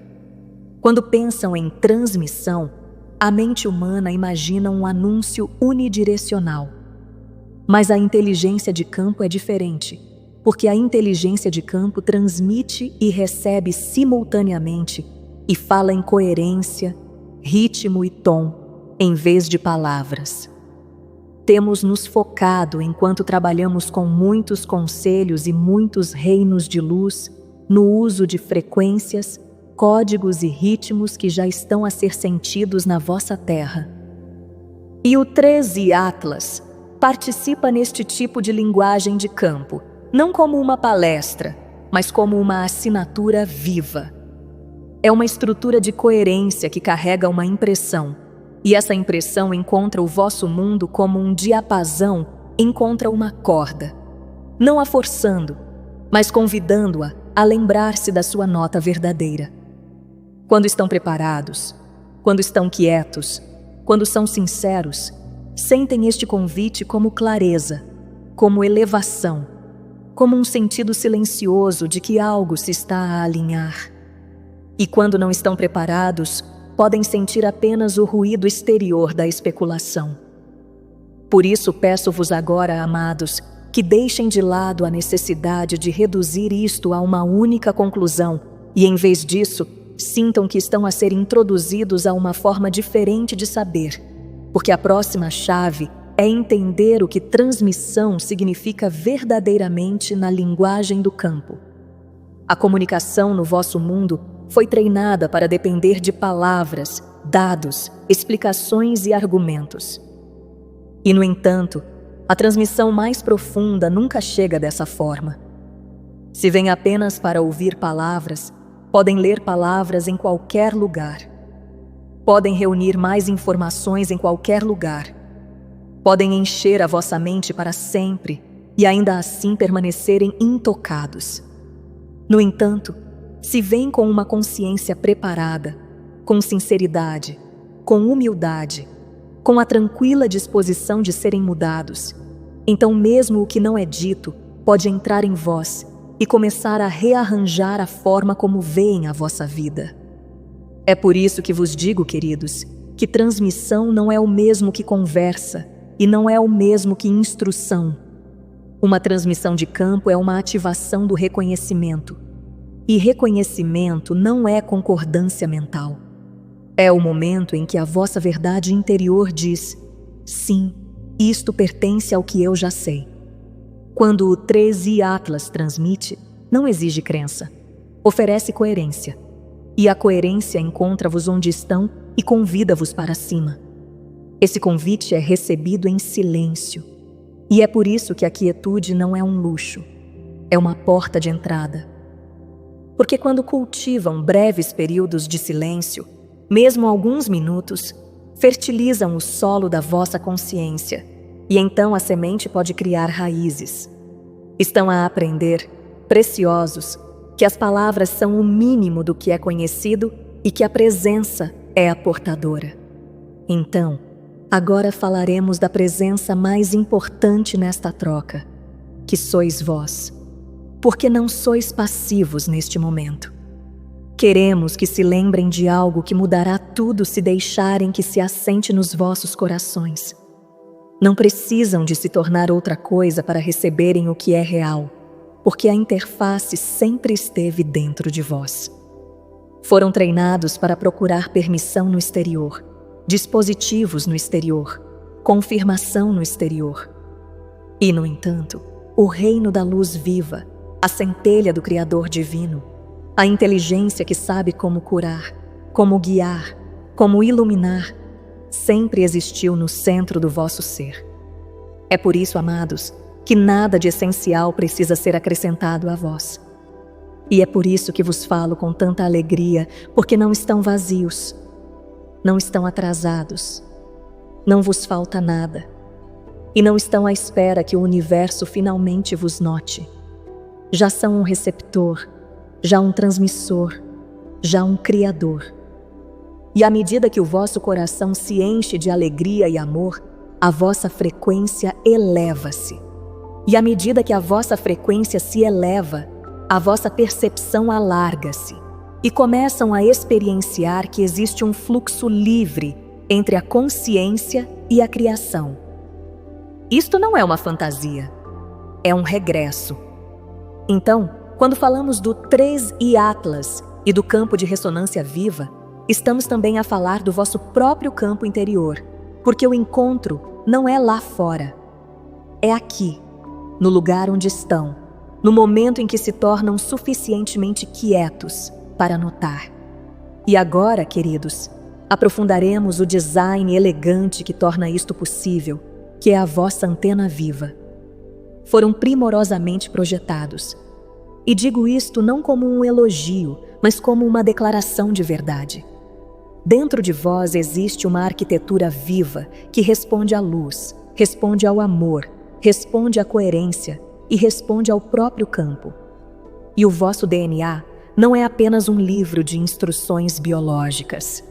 [SPEAKER 1] Quando pensam em transmissão, a mente humana imagina um anúncio unidirecional. Mas a inteligência de campo é diferente, porque a inteligência de campo transmite e recebe simultaneamente e fala em coerência, ritmo e tom, em vez de palavras. Temos nos focado, enquanto trabalhamos com muitos conselhos e muitos reinos de luz, no uso de frequências, códigos e ritmos que já estão a ser sentidos na vossa terra. E o 13 Atlas participa neste tipo de linguagem de campo, não como uma palestra, mas como uma assinatura viva. É uma estrutura de coerência que carrega uma impressão, e essa impressão encontra o vosso mundo como um diapasão encontra uma corda, não a forçando, mas convidando-a a lembrar-se da sua nota verdadeira. Quando estão preparados, quando estão quietos, quando são sinceros, sentem este convite como clareza, como elevação, como um sentido silencioso de que algo se está a alinhar. E quando não estão preparados, podem sentir apenas o ruído exterior da especulação. Por isso peço-vos agora, amados, que deixem de lado a necessidade de reduzir isto a uma única conclusão e, em vez disso, sintam que estão a ser introduzidos a uma forma diferente de saber, porque a próxima chave é entender o que transmissão significa verdadeiramente na linguagem do campo. A comunicação no vosso mundo foi treinada para depender de palavras, dados, explicações e argumentos. E, no entanto, a transmissão mais profunda nunca chega dessa forma. Se vêm apenas para ouvir palavras, podem ler palavras em qualquer lugar. Podem reunir mais informações em qualquer lugar. Podem encher a vossa mente para sempre e ainda assim permanecerem intocados. No entanto, se vêm com uma consciência preparada, com sinceridade, com humildade, com a tranquila disposição de serem mudados, então mesmo o que não é dito pode entrar em vós e começar a rearranjar a forma como veem a vossa vida. É por isso que vos digo, queridos, que transmissão não é o mesmo que conversa e não é o mesmo que instrução. Uma transmissão de campo é uma ativação do reconhecimento. E reconhecimento não é concordância mental. É o momento em que a vossa verdade interior diz: sim, isto pertence ao que eu já sei. Quando o 13 Atlas transmite, não exige crença, oferece coerência. E a coerência encontra-vos onde estão e convida-vos para cima. Esse convite é recebido em silêncio. E é por isso que a quietude não é um luxo, é uma porta de entrada. Porque quando cultivam breves períodos de silêncio, mesmo alguns minutos, fertilizam o solo da vossa consciência, e então a semente pode criar raízes. Estão a aprender, preciosos, que as palavras são o mínimo do que é conhecido e que a presença é a portadora. Então, agora falaremos da presença mais importante nesta troca, que sois vós, porque não sois passivos neste momento. Queremos que se lembrem de algo que mudará tudo se deixarem que se assente nos vossos corações. Não precisam de se tornar outra coisa para receberem o que é real, porque a interface sempre esteve dentro de vós. Foram treinados para procurar permissão no exterior, dispositivos no exterior, confirmação no exterior. E, no entanto, o reino da luz viva, a centelha do Criador divino, a inteligência que sabe como curar, como guiar, como iluminar, sempre existiu no centro do vosso ser. É por isso, amados, que nada de essencial precisa ser acrescentado a vós. E é por isso que vos falo com tanta alegria, porque não estão vazios, não estão atrasados, não vos falta nada, e não estão à espera que o universo finalmente vos note. Já são um receptor, já um transmissor, já um criador. E à medida que o vosso coração se enche de alegria e amor, a vossa frequência eleva-se. E à medida que a vossa frequência se eleva, a vossa percepção alarga-se e começam a experienciar que existe um fluxo livre entre a consciência e a criação. Isto não é uma fantasia, é um regresso. Então, quando falamos do 3I Atlas e do campo de ressonância viva, estamos também a falar do vosso próprio campo interior, porque o encontro não é lá fora, é aqui, no lugar onde estão, no momento em que se tornam suficientemente quietos para notar. E agora, queridos, aprofundaremos o design elegante que torna isto possível, que é a vossa antena viva. Foram primorosamente projetados. E digo isto não como um elogio, mas como uma declaração de verdade. Dentro de vós existe uma arquitetura viva que responde à luz, responde ao amor, responde à coerência e responde ao próprio campo. E o vosso DNA não é apenas um livro de instruções biológicas.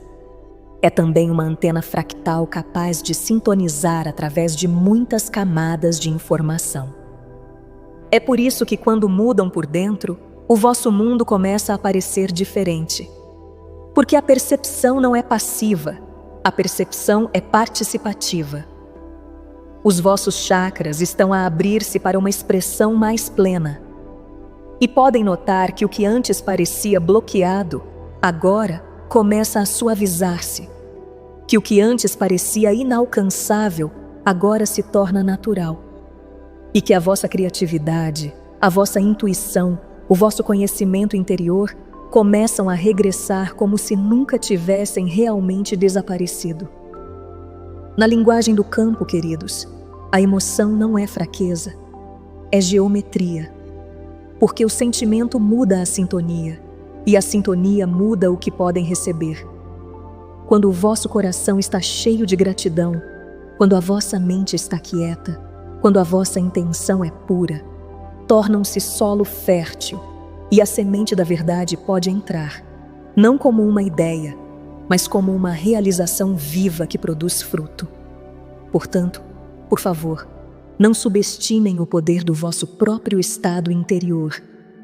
[SPEAKER 1] É também uma antena fractal capaz de sintonizar através de muitas camadas de informação. É por isso que quando mudam por dentro, o vosso mundo começa a parecer diferente. Porque a percepção não é passiva, a percepção é participativa. Os vossos chakras estão a abrir-se para uma expressão mais plena. E podem notar que o que antes parecia bloqueado, agora começa a suavizar-se. Que o que antes parecia inalcançável, agora se torna natural. E que a vossa criatividade, a vossa intuição, o vosso conhecimento interior começam a regressar como se nunca tivessem realmente desaparecido. Na linguagem do campo, queridos, a emoção não é fraqueza, é geometria. Porque o sentimento muda a sintonia, e a sintonia muda o que podem receber. Quando o vosso coração está cheio de gratidão, quando a vossa mente está quieta, quando a vossa intenção é pura, tornam-se solo fértil, e a semente da verdade pode entrar, não como uma ideia, mas como uma realização viva que produz fruto. Portanto, por favor, não subestimem o poder do vosso próprio estado interior,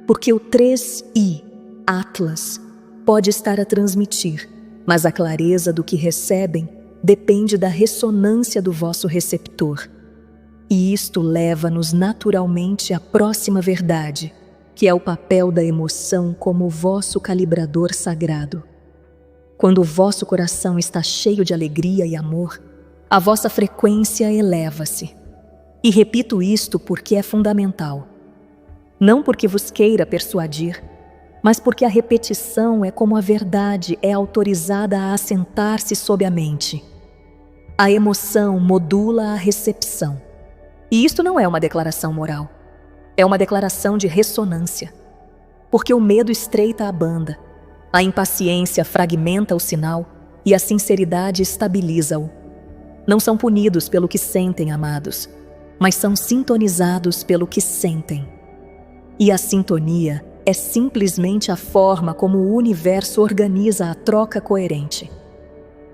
[SPEAKER 1] porque o 3I, Atlas, pode estar a transmitir, mas a clareza do que recebem depende da ressonância do vosso receptor. E isto leva-nos naturalmente à próxima verdade, que é o papel da emoção como o vosso calibrador sagrado. Quando o vosso coração está cheio de alegria e amor, a vossa frequência eleva-se. E repito isto porque é fundamental. Não porque vos queira persuadir, mas porque a repetição é como a verdade é autorizada a assentar-se sob a mente. A emoção modula a recepção. E isto não é uma declaração moral. É uma declaração de ressonância. Porque o medo estreita a banda, a impaciência fragmenta o sinal e a sinceridade estabiliza-o. Não são punidos pelo que sentem, amados, mas são sintonizados pelo que sentem. E a sintonia é simplesmente a forma como o universo organiza a troca coerente.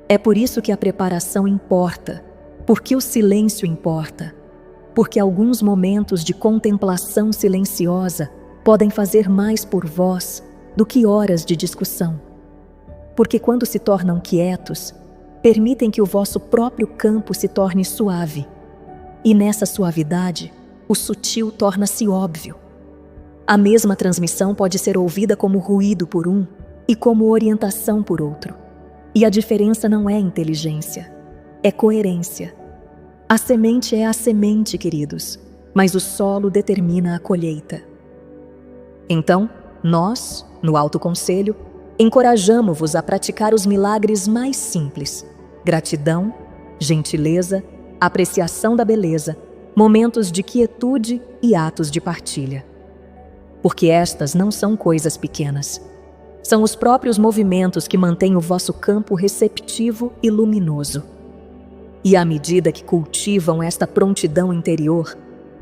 [SPEAKER 1] É por isso que a preparação importa, porque o silêncio importa, porque alguns momentos de contemplação silenciosa podem fazer mais por vós do que horas de discussão. Porque quando se tornam quietos, permitem que o vosso próprio campo se torne suave. E nessa suavidade, o sutil torna-se óbvio. A mesma transmissão pode ser ouvida como ruído por um e como orientação por outro. E a diferença não é inteligência, é coerência. A semente é a semente, queridos, mas o solo determina a colheita. Então, nós, no Alto Conselho, encorajamo-vos a praticar os milagres mais simples: gratidão, gentileza, apreciação da beleza, momentos de quietude e atos de partilha. Porque estas não são coisas pequenas. São os próprios movimentos que mantêm o vosso campo receptivo e luminoso. E à medida que cultivam esta prontidão interior,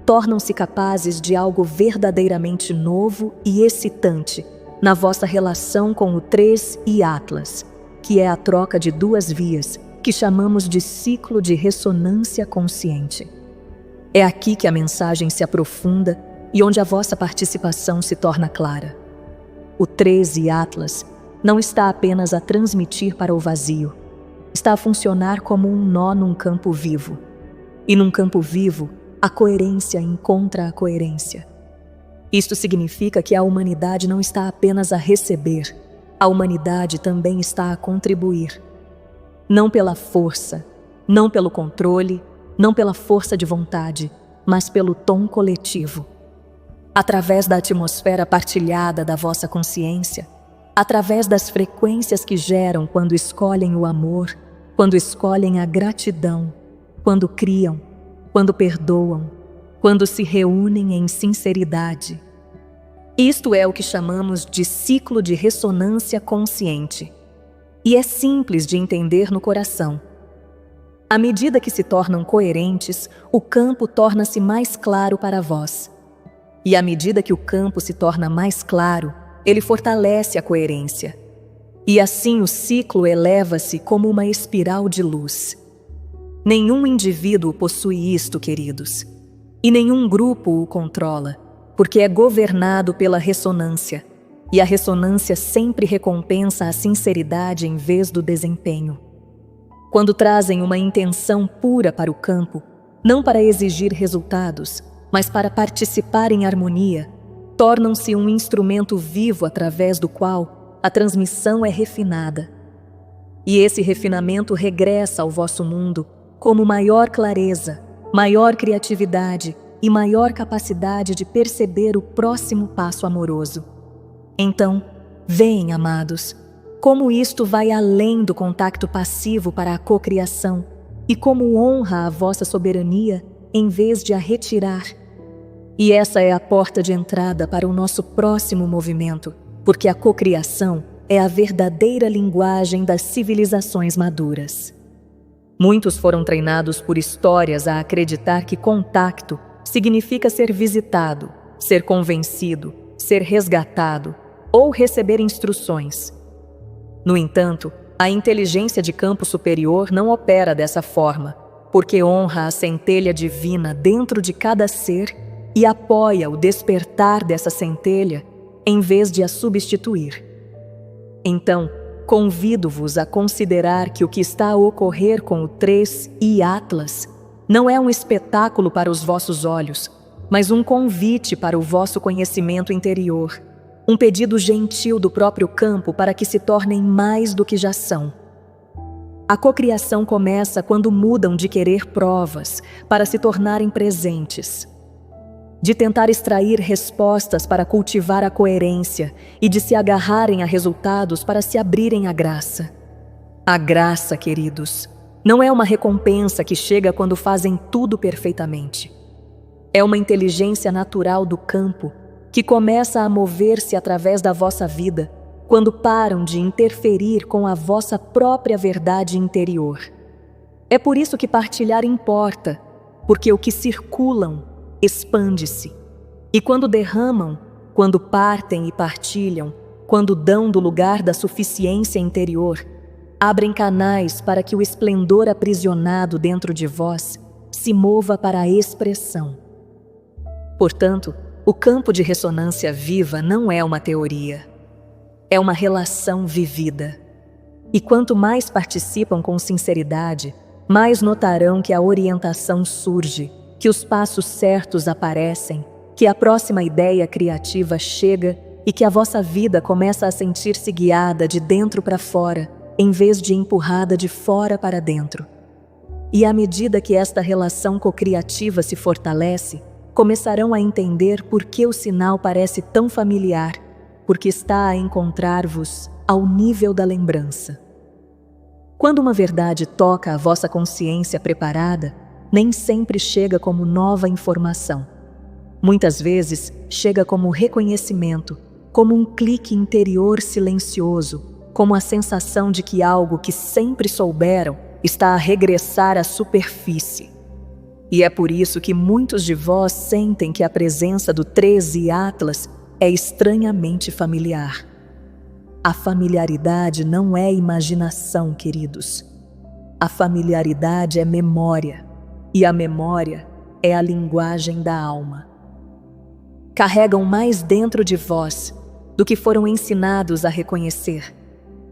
[SPEAKER 1] tornam-se capazes de algo verdadeiramente novo e excitante na vossa relação com o Três e Atlas, que é a troca de duas vias que chamamos de ciclo de ressonância consciente. É aqui que a mensagem se aprofunda e onde a vossa participação se torna clara. O Três e Atlas não está apenas a transmitir para o vazio, está a funcionar como um nó num campo vivo. E num campo vivo, a coerência encontra a coerência. Isto significa que a humanidade não está apenas a receber, a humanidade também está a contribuir. Não pela força, não pelo controle, não pela força de vontade, mas pelo tom coletivo. Através da atmosfera partilhada da vossa consciência, através das frequências que geram quando escolhem o amor, quando escolhem a gratidão, quando criam, quando perdoam, quando se reúnem em sinceridade. Isto é o que chamamos de ciclo de ressonância consciente. E é simples de entender no coração. À medida que se tornam coerentes, o campo torna-se mais claro para vós. E à medida que o campo se torna mais claro, ele fortalece a coerência. E assim o ciclo eleva-se como uma espiral de luz. Nenhum indivíduo possui isto, queridos. E nenhum grupo o controla, porque é governado pela ressonância. E a ressonância sempre recompensa a sinceridade em vez do desempenho. Quando trazem uma intenção pura para o campo, não para exigir resultados, mas para participar em harmonia, tornam-se um instrumento vivo através do qual a transmissão é refinada. E esse refinamento regressa ao vosso mundo como maior clareza, maior criatividade e maior capacidade de perceber o próximo passo amoroso. Então, veem, amados, como isto vai além do contacto passivo para a cocriação e como honra a vossa soberania em vez de a retirar. E essa é a porta de entrada para o nosso próximo movimento, porque a cocriação é a verdadeira linguagem das civilizações maduras. Muitos foram treinados por histórias a acreditar que contacto significa ser visitado, ser convencido, ser resgatado ou receber instruções. No entanto, a inteligência de campo superior não opera dessa forma, porque honra a centelha divina dentro de cada ser e apoia o despertar dessa centelha em vez de a substituir. Então, convido-vos a considerar que o que está a ocorrer com o Três e Atlas não é um espetáculo para os vossos olhos, mas um convite para o vosso conhecimento interior, um pedido gentil do próprio campo para que se tornem mais do que já são. A cocriação começa quando mudam de querer provas para se tornarem presentes, de tentar extrair respostas para cultivar a coerência e de se agarrarem a resultados para se abrirem à graça. A graça, queridos, Não é uma recompensa que chega quando fazem tudo perfeitamente. É uma inteligência natural do campo que começa a mover-se através da vossa vida quando param de interferir com a vossa própria verdade interior. É por isso que partilhar importa, porque o que circulam expande-se. E quando derramam, quando partem e partilham, quando dão do lugar da suficiência interior, abrem canais para que o esplendor aprisionado dentro de vós se mova para a expressão. Portanto, o campo de ressonância viva não é uma teoria, é uma relação vivida. E quanto mais participam com sinceridade, mais notarão que a orientação surge, que os passos certos aparecem, que a próxima ideia criativa chega e que a vossa vida começa a sentir-se guiada de dentro para fora, em vez de empurrada de fora para dentro. E à medida que esta relação cocriativa se fortalece, começarão a entender por que o sinal parece tão familiar, porque está a encontrar-vos ao nível da lembrança. Quando uma verdade toca a vossa consciência preparada, nem sempre chega como nova informação. Muitas vezes chega como reconhecimento, como um clique interior silencioso, como a sensação de que algo que sempre souberam está a regressar à superfície. E é por isso que muitos de vós sentem que a presença do 13 Atlas é estranhamente familiar. A familiaridade não é imaginação, queridos. A familiaridade é memória, e a memória é a linguagem da alma. Carregam mais dentro de vós do que foram ensinados a reconhecer,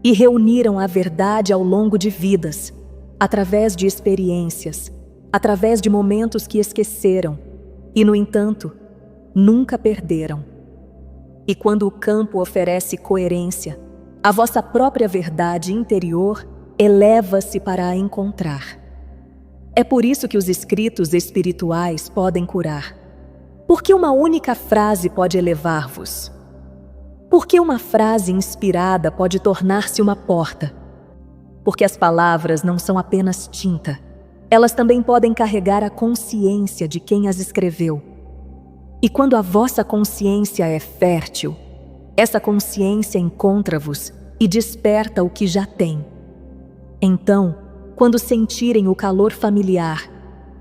[SPEAKER 1] e reuniram a verdade ao longo de vidas, através de experiências, através de momentos que esqueceram, e, no entanto, nunca perderam. E quando o campo oferece coerência, a vossa própria verdade interior eleva-se para a encontrar. É por isso que os escritos espirituais podem curar. Porque uma única frase pode elevar-vos. Porque uma frase inspirada pode tornar-se uma porta. Porque as palavras não são apenas tinta. Elas também podem carregar a consciência de quem as escreveu. E quando a vossa consciência é fértil, essa consciência encontra-vos e desperta o que já tem. Então, quando sentirem o calor familiar,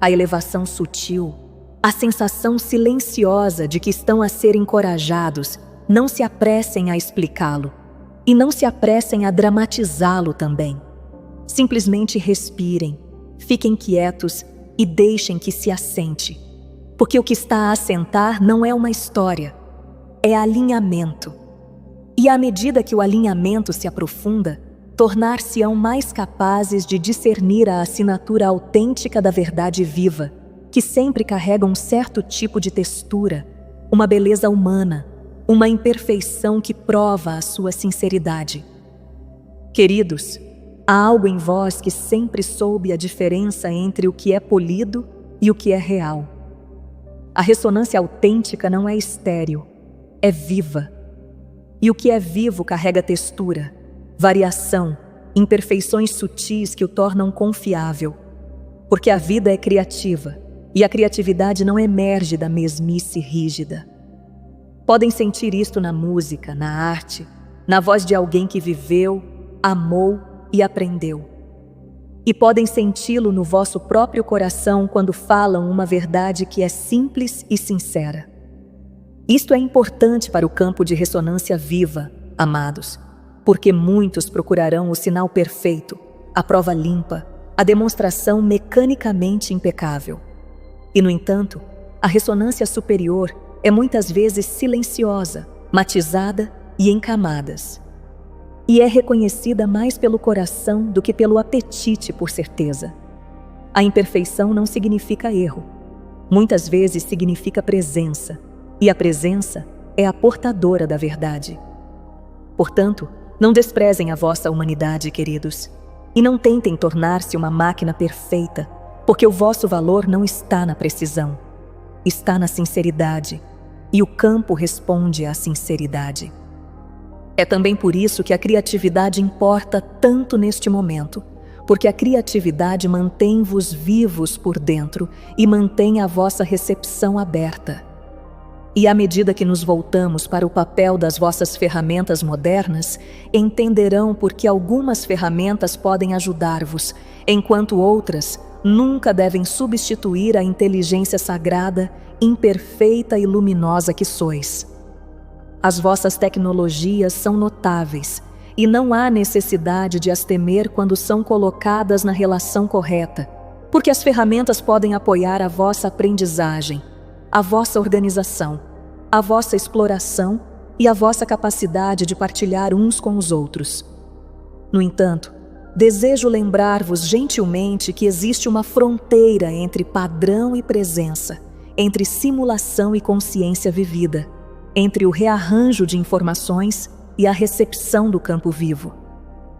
[SPEAKER 1] a elevação sutil, a sensação silenciosa de que estão a ser encorajados, não se apressem a explicá-lo e não se apressem a dramatizá-lo também. Simplesmente respirem, fiquem quietos e deixem que se assente. Porque o que está a assentar não é uma história, é alinhamento. E à medida que o alinhamento se aprofunda, tornar-se-ão mais capazes de discernir a assinatura autêntica da verdade viva, que sempre carrega um certo tipo de textura, uma beleza humana, uma imperfeição que prova a sua sinceridade. Queridos, há algo em vós que sempre soube a diferença entre o que é polido e o que é real. A ressonância autêntica não é estéril, é viva. E o que é vivo carrega textura, variação, imperfeições sutis que o tornam confiável. Porque a vida é criativa, e a criatividade não emerge da mesmice rígida. Podem sentir isto na música, na arte, na voz de alguém que viveu, amou e aprendeu. E podem senti-lo no vosso próprio coração quando falam uma verdade que é simples e sincera. Isto é importante para o campo de ressonância viva, amados, porque muitos procurarão o sinal perfeito, a prova limpa, a demonstração mecanicamente impecável. E, no entanto, a ressonância superior é muitas vezes silenciosa, matizada e em camadas. E é reconhecida mais pelo coração do que pelo apetite, por certeza. A imperfeição não significa erro. Muitas vezes significa presença, e a presença é a portadora da verdade. Portanto, não desprezem a vossa humanidade, queridos, e não tentem tornar-se uma máquina perfeita, porque o vosso valor não está na precisão, está na sinceridade, e o campo responde à sinceridade. É também por isso que a criatividade importa tanto neste momento, porque a criatividade mantém-vos vivos por dentro e mantém a vossa recepção aberta. E à medida que nos voltamos para o papel das vossas ferramentas modernas, entenderão por que algumas ferramentas podem ajudar-vos, enquanto outras nunca devem substituir a inteligência sagrada, imperfeita e luminosa que sois. As vossas tecnologias são notáveis, e não há necessidade de as temer quando são colocadas na relação correta, porque as ferramentas podem apoiar a vossa aprendizagem, a vossa organização, a vossa exploração e a vossa capacidade de partilhar uns com os outros. No entanto, desejo lembrar-vos gentilmente que existe uma fronteira entre padrão e presença, entre simulação e consciência vivida, entre o rearranjo de informações e a recepção do campo vivo.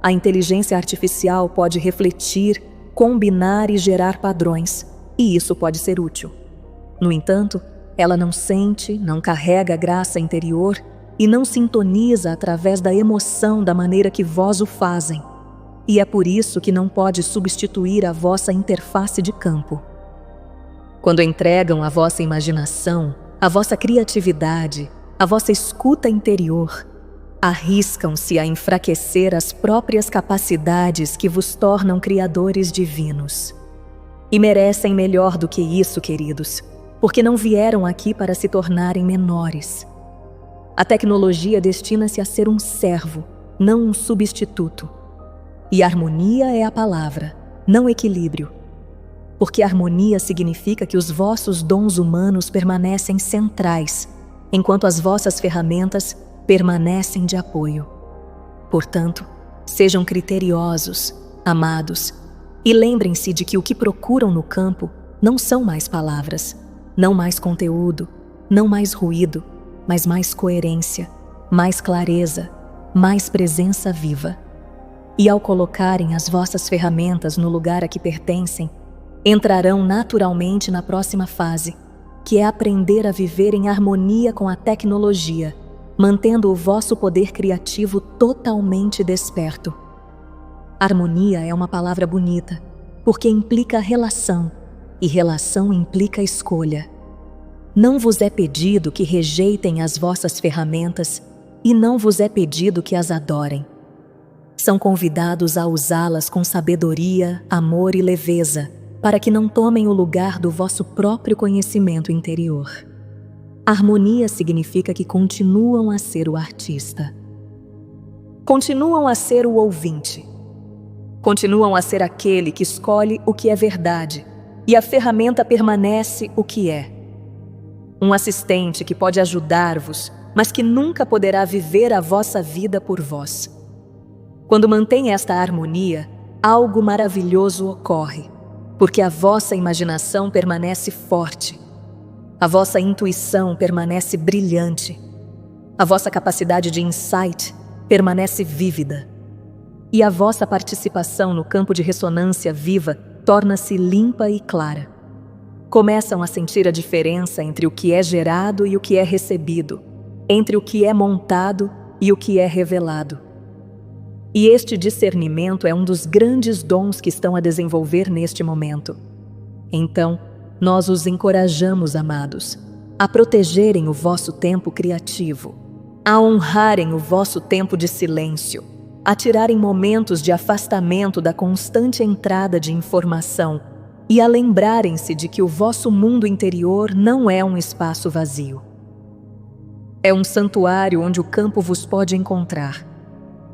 [SPEAKER 1] A inteligência artificial pode refletir, combinar e gerar padrões, e isso pode ser útil. No entanto, ela não sente, não carrega graça interior e não sintoniza através da emoção da maneira que vós o fazem. E é por isso que não pode substituir a vossa interface de campo. Quando entregam a vossa imaginação, a vossa criatividade, a vossa escuta interior, arriscam-se a enfraquecer as próprias capacidades que vos tornam criadores divinos. E merecem melhor do que isso, queridos, porque não vieram aqui para se tornarem menores. A tecnologia destina-se a ser um servo, não um substituto. E harmonia é a palavra, não equilíbrio. Porque harmonia significa que os vossos dons humanos permanecem centrais, enquanto as vossas ferramentas permanecem de apoio. Portanto, sejam criteriosos, amados, e lembrem-se de que o que procuram no campo não são mais palavras, não mais conteúdo, não mais ruído, mas mais coerência, mais clareza, mais presença viva. E ao colocarem as vossas ferramentas no lugar a que pertencem, entrarão naturalmente na próxima fase, que é aprender a viver em harmonia com a tecnologia, mantendo o vosso poder criativo totalmente desperto. Harmonia é uma palavra bonita, porque implica relação, e relação implica escolha. Não vos é pedido que rejeitem as vossas ferramentas, e não vos é pedido que as adorem. São convidados a usá-las com sabedoria, amor e leveza, para que não tomem o lugar do vosso próprio conhecimento interior. Harmonia significa que continuam a ser o artista. Continuam a ser o ouvinte. Continuam a ser aquele que escolhe o que é verdade, e a ferramenta permanece o que é. Um assistente que pode ajudar-vos, mas que nunca poderá viver a vossa vida por vós. Quando mantém esta harmonia, algo maravilhoso ocorre, porque a vossa imaginação permanece forte, a vossa intuição permanece brilhante, a vossa capacidade de insight permanece vívida, e a vossa participação no campo de ressonância viva torna-se limpa e clara. Começam a sentir a diferença entre o que é gerado e o que é recebido, entre o que é montado e o que é revelado. E este discernimento é um dos grandes dons que estão a desenvolver neste momento. Então, nós os encorajamos, amados, a protegerem o vosso tempo criativo, a honrarem o vosso tempo de silêncio, a tirarem momentos de afastamento da constante entrada de informação e a lembrarem-se de que o vosso mundo interior não é um espaço vazio. É um santuário onde o campo vos pode encontrar.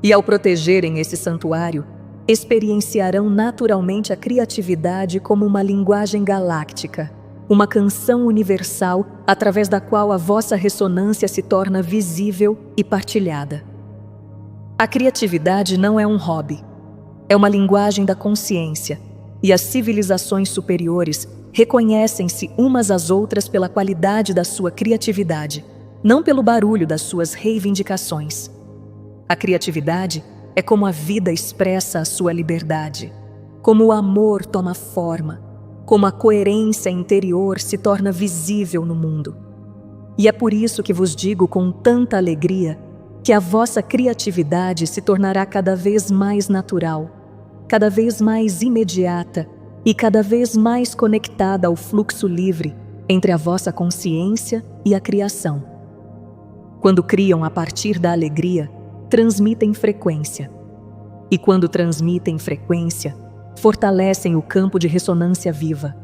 [SPEAKER 1] E ao protegerem esse santuário, experienciarão naturalmente a criatividade como uma linguagem galáctica, uma canção universal através da qual a vossa ressonância se torna visível e partilhada. A criatividade não é um hobby, é uma linguagem da consciência, e as civilizações superiores reconhecem-se umas às outras pela qualidade da sua criatividade, não pelo barulho das suas reivindicações. A criatividade é como a vida expressa a sua liberdade, como o amor toma forma, como a coerência interior se torna visível no mundo. E é por isso que vos digo com tanta alegria que a vossa criatividade se tornará cada vez mais natural, cada vez mais imediata e cada vez mais conectada ao fluxo livre entre a vossa consciência e a criação. Quando criam a partir da alegria, transmitem frequência. E quando transmitem frequência, fortalecem o campo de ressonância viva.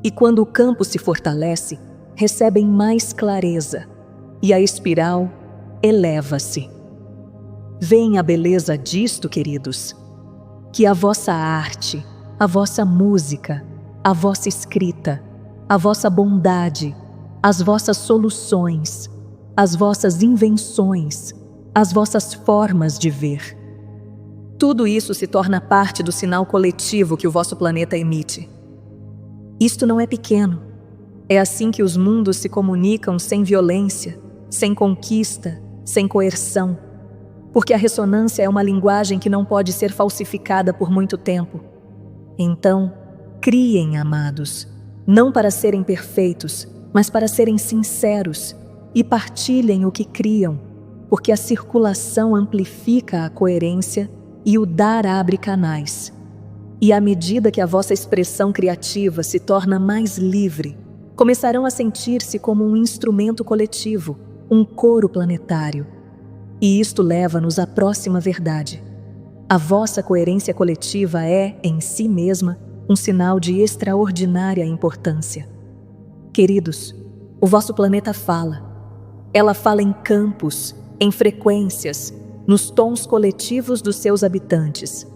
[SPEAKER 1] E quando o campo se fortalece, recebem mais clareza, e a espiral eleva-se. Veem a beleza disto, queridos? Que a vossa arte, a vossa música, a vossa escrita, a vossa bondade, as vossas soluções, as vossas invenções, as vossas formas de ver. Tudo isso se torna parte do sinal coletivo que o vosso planeta emite. Isto não é pequeno. É assim que os mundos se comunicam sem violência, sem conquista, sem coerção. Porque a ressonância é uma linguagem que não pode ser falsificada por muito tempo. Então, criem, amados, não para serem perfeitos, mas para serem sinceros, e partilhem o que criam, porque a circulação amplifica a coerência e o dar abre canais. E à medida que a vossa expressão criativa se torna mais livre, começarão a sentir-se como um instrumento coletivo, um coro planetário. E isto leva-nos à próxima verdade. A vossa coerência coletiva é, em si mesma, um sinal de extraordinária importância. Queridos, o vosso planeta fala. Ela fala em campos, em frequências, nos tons coletivos dos seus habitantes.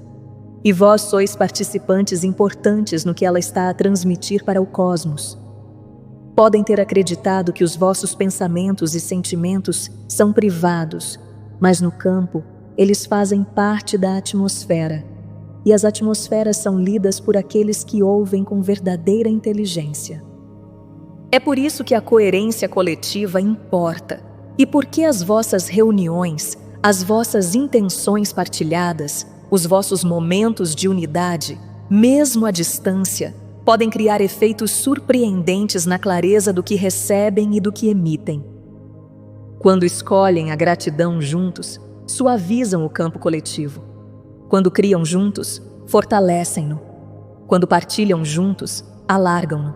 [SPEAKER 1] E vós sois participantes importantes no que ela está a transmitir para o cosmos. Podem ter acreditado que os vossos pensamentos e sentimentos são privados, mas no campo, eles fazem parte da atmosfera, e as atmosferas são lidas por aqueles que ouvem com verdadeira inteligência. É por isso que a coerência coletiva importa, e porque as vossas reuniões, as vossas intenções partilhadas, os vossos momentos de unidade, mesmo à distância, podem criar efeitos surpreendentes na clareza do que recebem e do que emitem. Quando escolhem a gratidão juntos, suavizam o campo coletivo. Quando criam juntos, fortalecem-no. Quando partilham juntos, alargam-no.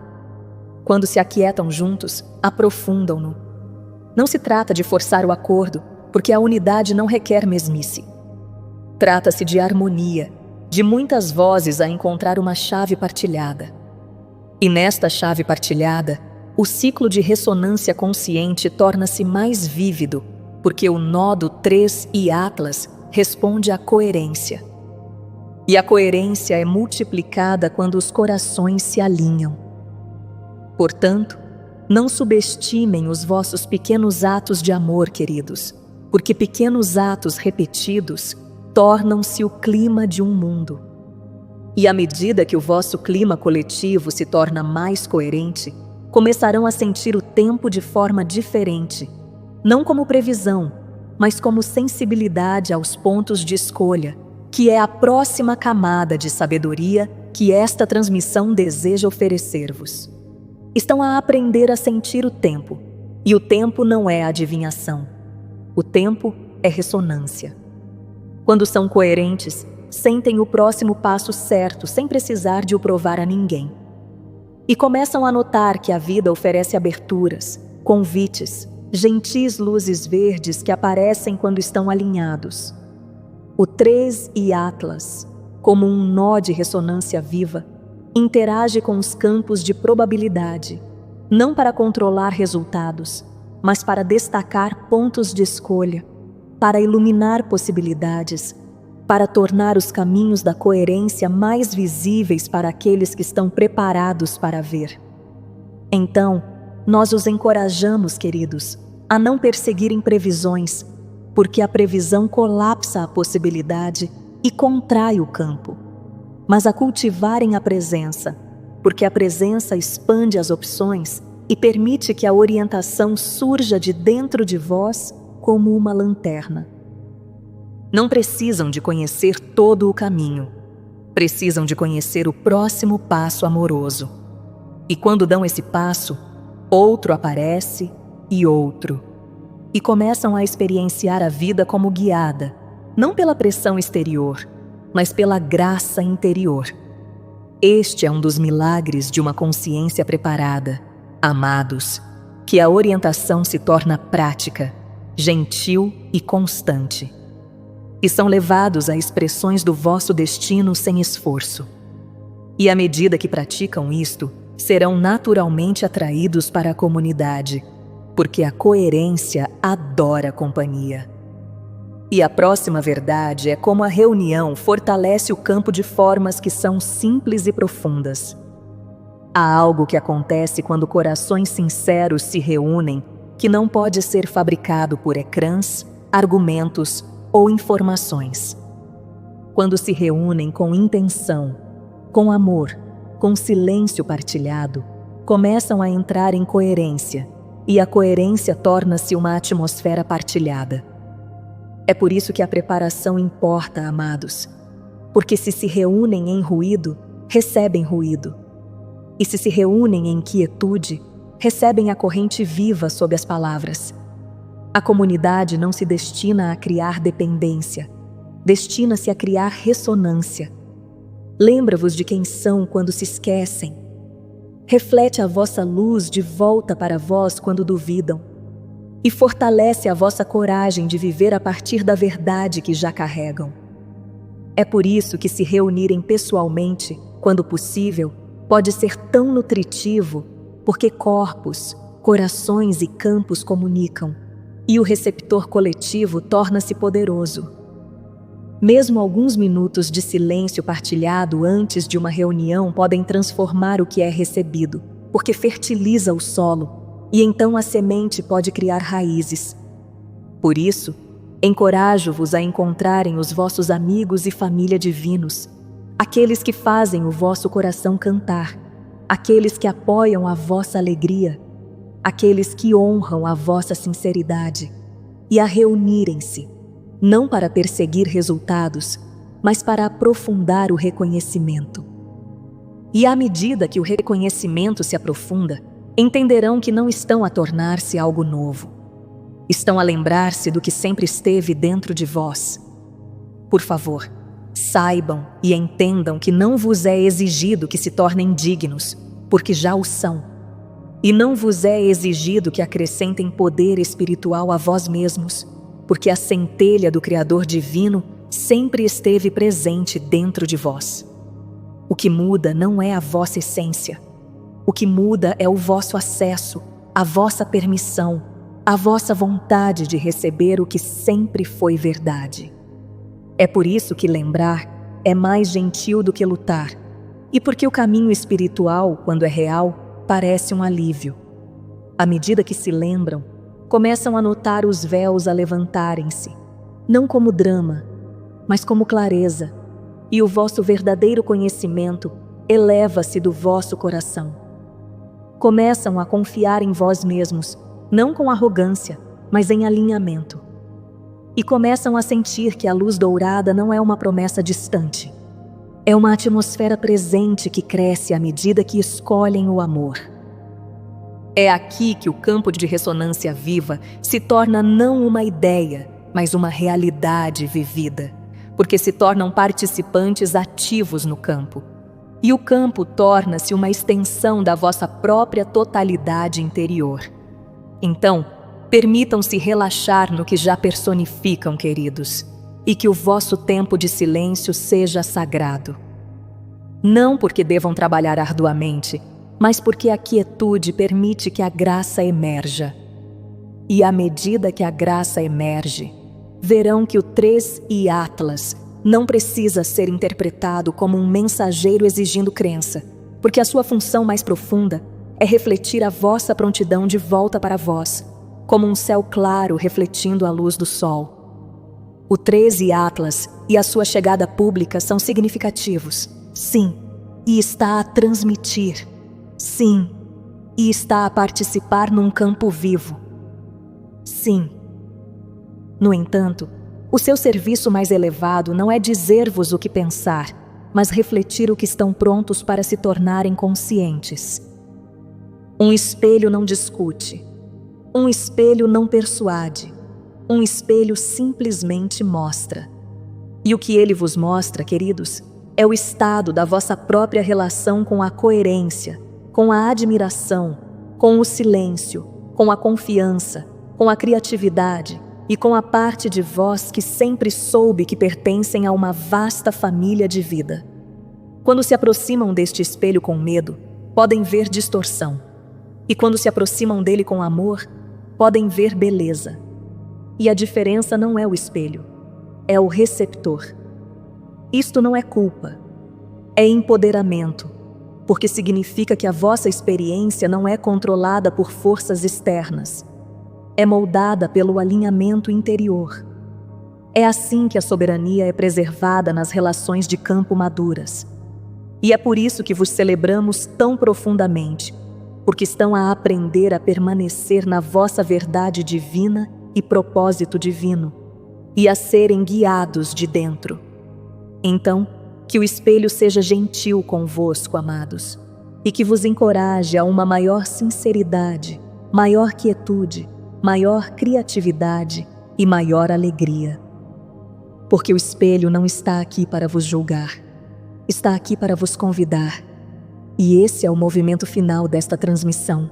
[SPEAKER 1] Quando se aquietam juntos, aprofundam-no. Não se trata de forçar o acordo, porque a unidade não requer mesmice. Trata-se de harmonia, de muitas vozes a encontrar uma chave partilhada. E nesta chave partilhada, o ciclo de ressonância consciente torna-se mais vívido, porque o nó do 3 e Atlas responde à coerência. E a coerência é multiplicada quando os corações se alinham. Portanto, não subestimem os vossos pequenos atos de amor, queridos, porque pequenos atos repetidos tornam-se o clima de um mundo. E à medida que o vosso clima coletivo se torna mais coerente, começarão a sentir o tempo de forma diferente, não como previsão, mas como sensibilidade aos pontos de escolha, que é a próxima camada de sabedoria que esta transmissão deseja oferecer-vos. Estão a aprender a sentir o tempo, e o tempo não é adivinhação. O tempo é ressonância. Quando são coerentes, sentem o próximo passo certo sem precisar de o provar a ninguém. E começam a notar que a vida oferece aberturas, convites, gentis luzes verdes que aparecem quando estão alinhados. O 3 e Atlas, como um nó de ressonância viva, interage com os campos de probabilidade, não para controlar resultados, mas para destacar pontos de escolha, para iluminar possibilidades, para tornar os caminhos da coerência mais visíveis para aqueles que estão preparados para ver. Então, nós os encorajamos, queridos, a não perseguirem previsões, porque a previsão colapsa a possibilidade e contrai o campo, mas a cultivarem a presença, porque a presença expande as opções e permite que a orientação surja de dentro de vós como uma lanterna. Não precisam de conhecer todo o caminho. Precisam de conhecer o próximo passo amoroso. E quando dão esse passo, outro aparece e outro. E começam a experienciar a vida como guiada, não pela pressão exterior, mas pela graça interior. Este é um dos milagres de uma consciência preparada, amados, que a orientação se torna prática, gentil e constante, e são levados a expressões do vosso destino sem esforço. E à medida que praticam isto, serão naturalmente atraídos para a comunidade, porque a coerência adora companhia. E a próxima verdade é como a reunião fortalece o campo de formas que são simples e profundas. Há algo que acontece quando corações sinceros se reúnem que não pode ser fabricado por ecrãs, argumentos ou informações. Quando se reúnem com intenção, com amor, com silêncio partilhado, começam a entrar em coerência, e a coerência torna-se uma atmosfera partilhada. É por isso que a preparação importa, amados, porque se reúnem em ruído, recebem ruído. E se reúnem em quietude, recebem a corrente viva sob as palavras. A comunidade não se destina a criar dependência, destina-se a criar ressonância. Lembra-vos de quem são quando se esquecem. Reflete a vossa luz de volta para vós quando duvidam. E fortalece a vossa coragem de viver a partir da verdade que já carregam. É por isso que se reunirem pessoalmente, quando possível, pode ser tão nutritivo, porque corpos, corações e campos comunicam, e o receptor coletivo torna-se poderoso. Mesmo alguns minutos de silêncio partilhado antes de uma reunião podem transformar o que é recebido, porque fertiliza o solo, e então a semente pode criar raízes. Por isso, encorajo-vos a encontrarem os vossos amigos e família divinos, aqueles que fazem o vosso coração cantar, aqueles que apoiam a vossa alegria, aqueles que honram a vossa sinceridade, e a reunirem-se, não para perseguir resultados, mas para aprofundar o reconhecimento. E à medida que o reconhecimento se aprofunda, entenderão que não estão a tornar-se algo novo. Estão a lembrar-se do que sempre esteve dentro de vós. Por favor, saibam e entendam que não vos é exigido que se tornem dignos, porque já o são. E não vos é exigido que acrescentem poder espiritual a vós mesmos, porque a centelha do Criador Divino sempre esteve presente dentro de vós. O que muda não é a vossa essência. O que muda é o vosso acesso, a vossa permissão, a vossa vontade de receber o que sempre foi verdade. É por isso que lembrar é mais gentil do que lutar, e porque o caminho espiritual, quando é real, parece um alívio. À medida que se lembram, começam a notar os véus a levantarem-se, não como drama, mas como clareza, e o vosso verdadeiro conhecimento eleva-se do vosso coração. Começam a confiar em vós mesmos, não com arrogância, mas em alinhamento. E começam a sentir que a luz dourada não é uma promessa distante. É uma atmosfera presente que cresce à medida que escolhem o amor. É aqui que o campo de ressonância viva se torna não uma ideia, mas uma realidade vivida, porque se tornam participantes ativos no campo. E o campo torna-se uma extensão da vossa própria totalidade interior. Então, permitam-se relaxar no que já personificam, queridos, e que o vosso tempo de silêncio seja sagrado. Não porque devam trabalhar arduamente, mas porque a quietude permite que a graça emerja. E à medida que a graça emerge, verão que o Três e Atlas não precisa ser interpretado como um mensageiro exigindo crença, porque a sua função mais profunda é refletir a vossa prontidão de volta para vós, como um céu claro refletindo a luz do sol. O Três e Atlas e a sua chegada pública são significativos, sim, e está a transmitir, sim, e está a participar num campo vivo, sim. No entanto, o seu serviço mais elevado não é dizer-vos o que pensar, mas refletir o que estão prontos para se tornarem conscientes. Um espelho não discute, um espelho não persuade, um espelho simplesmente mostra. E o que ele vos mostra, queridos, é o estado da vossa própria relação com a coerência, com a admiração, com o silêncio, com a confiança, com a criatividade e com a parte de vós que sempre soube que pertencem a uma vasta família de vida. Quando se aproximam deste espelho com medo, podem ver distorção. E quando se aproximam dele com amor, podem ver beleza. E a diferença não é o espelho, é o receptor. Isto não é culpa, é empoderamento, porque significa que a vossa experiência não é controlada por forças externas, é moldada pelo alinhamento interior. É assim que a soberania é preservada nas relações de campo maduras. E é por isso que vos celebramos tão profundamente, porque estão a aprender a permanecer na vossa verdade divina e propósito divino, e a serem guiados de dentro. Então, que o espelho seja gentil convosco, amados, e que vos encoraje a uma maior sinceridade, maior quietude, maior criatividade e maior alegria. Porque o espelho não está aqui para vos julgar, está aqui para vos convidar. E esse é o movimento final desta transmissão.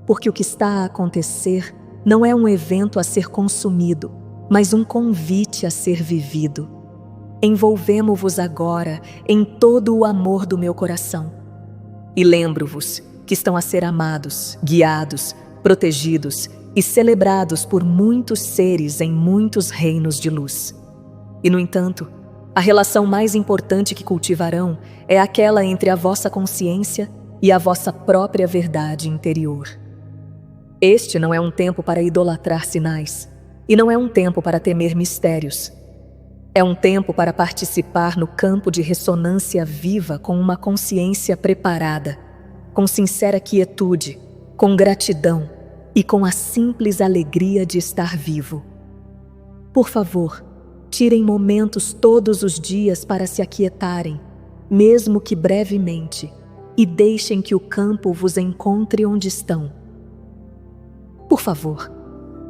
[SPEAKER 1] Porque o que está a acontecer não é um evento a ser consumido, mas um convite a ser vivido. Envolvemo-vos agora em todo o amor do meu coração. E lembro-vos que estão a ser amados, guiados, protegidos e celebrados por muitos seres em muitos reinos de luz. E, no entanto, a relação mais importante que cultivarão é aquela entre a vossa consciência e a vossa própria verdade interior. Este não é um tempo para idolatrar sinais, e não é um tempo para temer mistérios. É um tempo para participar no campo de ressonância viva com uma consciência preparada, com sincera quietude, com gratidão e com a simples alegria de estar vivo. Por favor, tirem momentos todos os dias para se aquietarem, mesmo que brevemente, e deixem que o campo vos encontre onde estão. Por favor,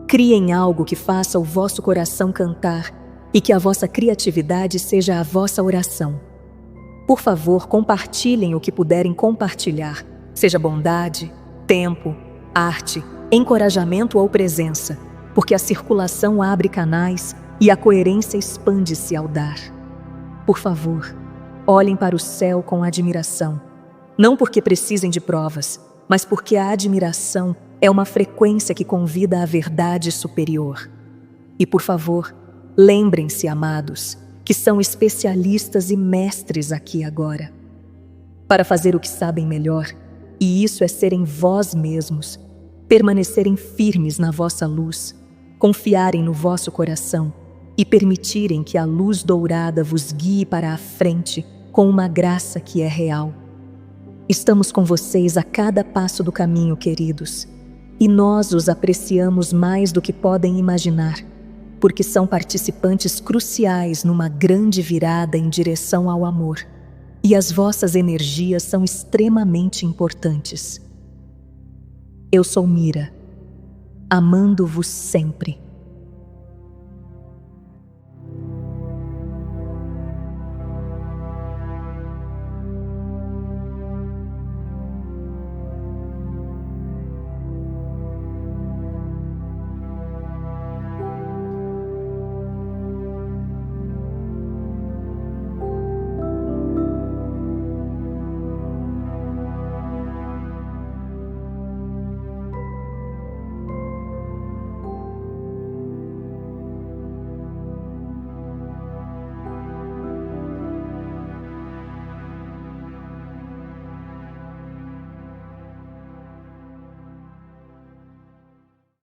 [SPEAKER 1] criem algo que faça o vosso coração cantar e que a vossa criatividade seja a vossa oração. Por favor, compartilhem o que puderem compartilhar, seja bondade, tempo, arte, encorajamento ou presença, porque a circulação abre canais e a coerência expande-se ao dar. Por favor, olhem para o céu com admiração, não porque precisem de provas, mas porque a admiração é uma frequência que convida à verdade superior. E por favor, lembrem-se, amados, que são especialistas e mestres aqui agora, para fazer o que sabem melhor, e isso é serem vós mesmos, permanecerem firmes na vossa luz, confiarem no vosso coração e permitirem que a luz dourada vos guie para a frente com uma graça que é real. Estamos com vocês a cada passo do caminho, queridos, e nós os apreciamos mais do que podem imaginar, porque são participantes cruciais numa grande virada em direção ao amor, e as vossas energias são extremamente importantes. Eu sou Mira, amando-vos sempre.